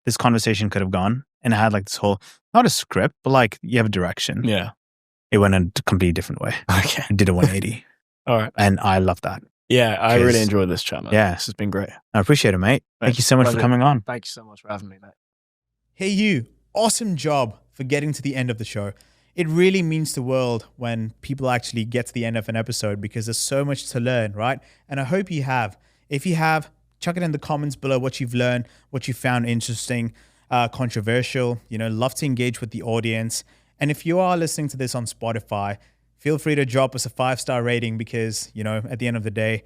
this conversation could have gone, and I had like this whole, not a script, but like you have a direction. Yeah. It went a completely different way. Okay. It did a 180. All right. And I love that. Yeah, I really enjoyed this chat, man. Yeah. This has been great. I appreciate it, mate. Thank you so much for coming on. Thank you so much for having me, mate. Hey, you. Awesome job for getting to the end of the show. It really means the world when people actually get to the end of an episode, because there's so much to learn, right? And I hope you have. If you have, chuck it in the comments below what you've learned, what you found interesting, controversial. Love to engage with the audience. And if you are listening to this on Spotify, feel free to drop us a 5-star rating, because, at the end of the day,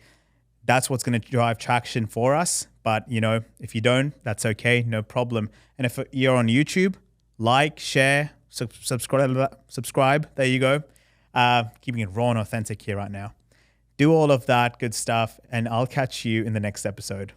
that's what's going to drive traction for us. But, if you don't, that's okay. No problem. And if you're on YouTube, like, share, subscribe. There you go. Keeping it raw and authentic here right now. Do all of that good stuff, and I'll catch you in the next episode.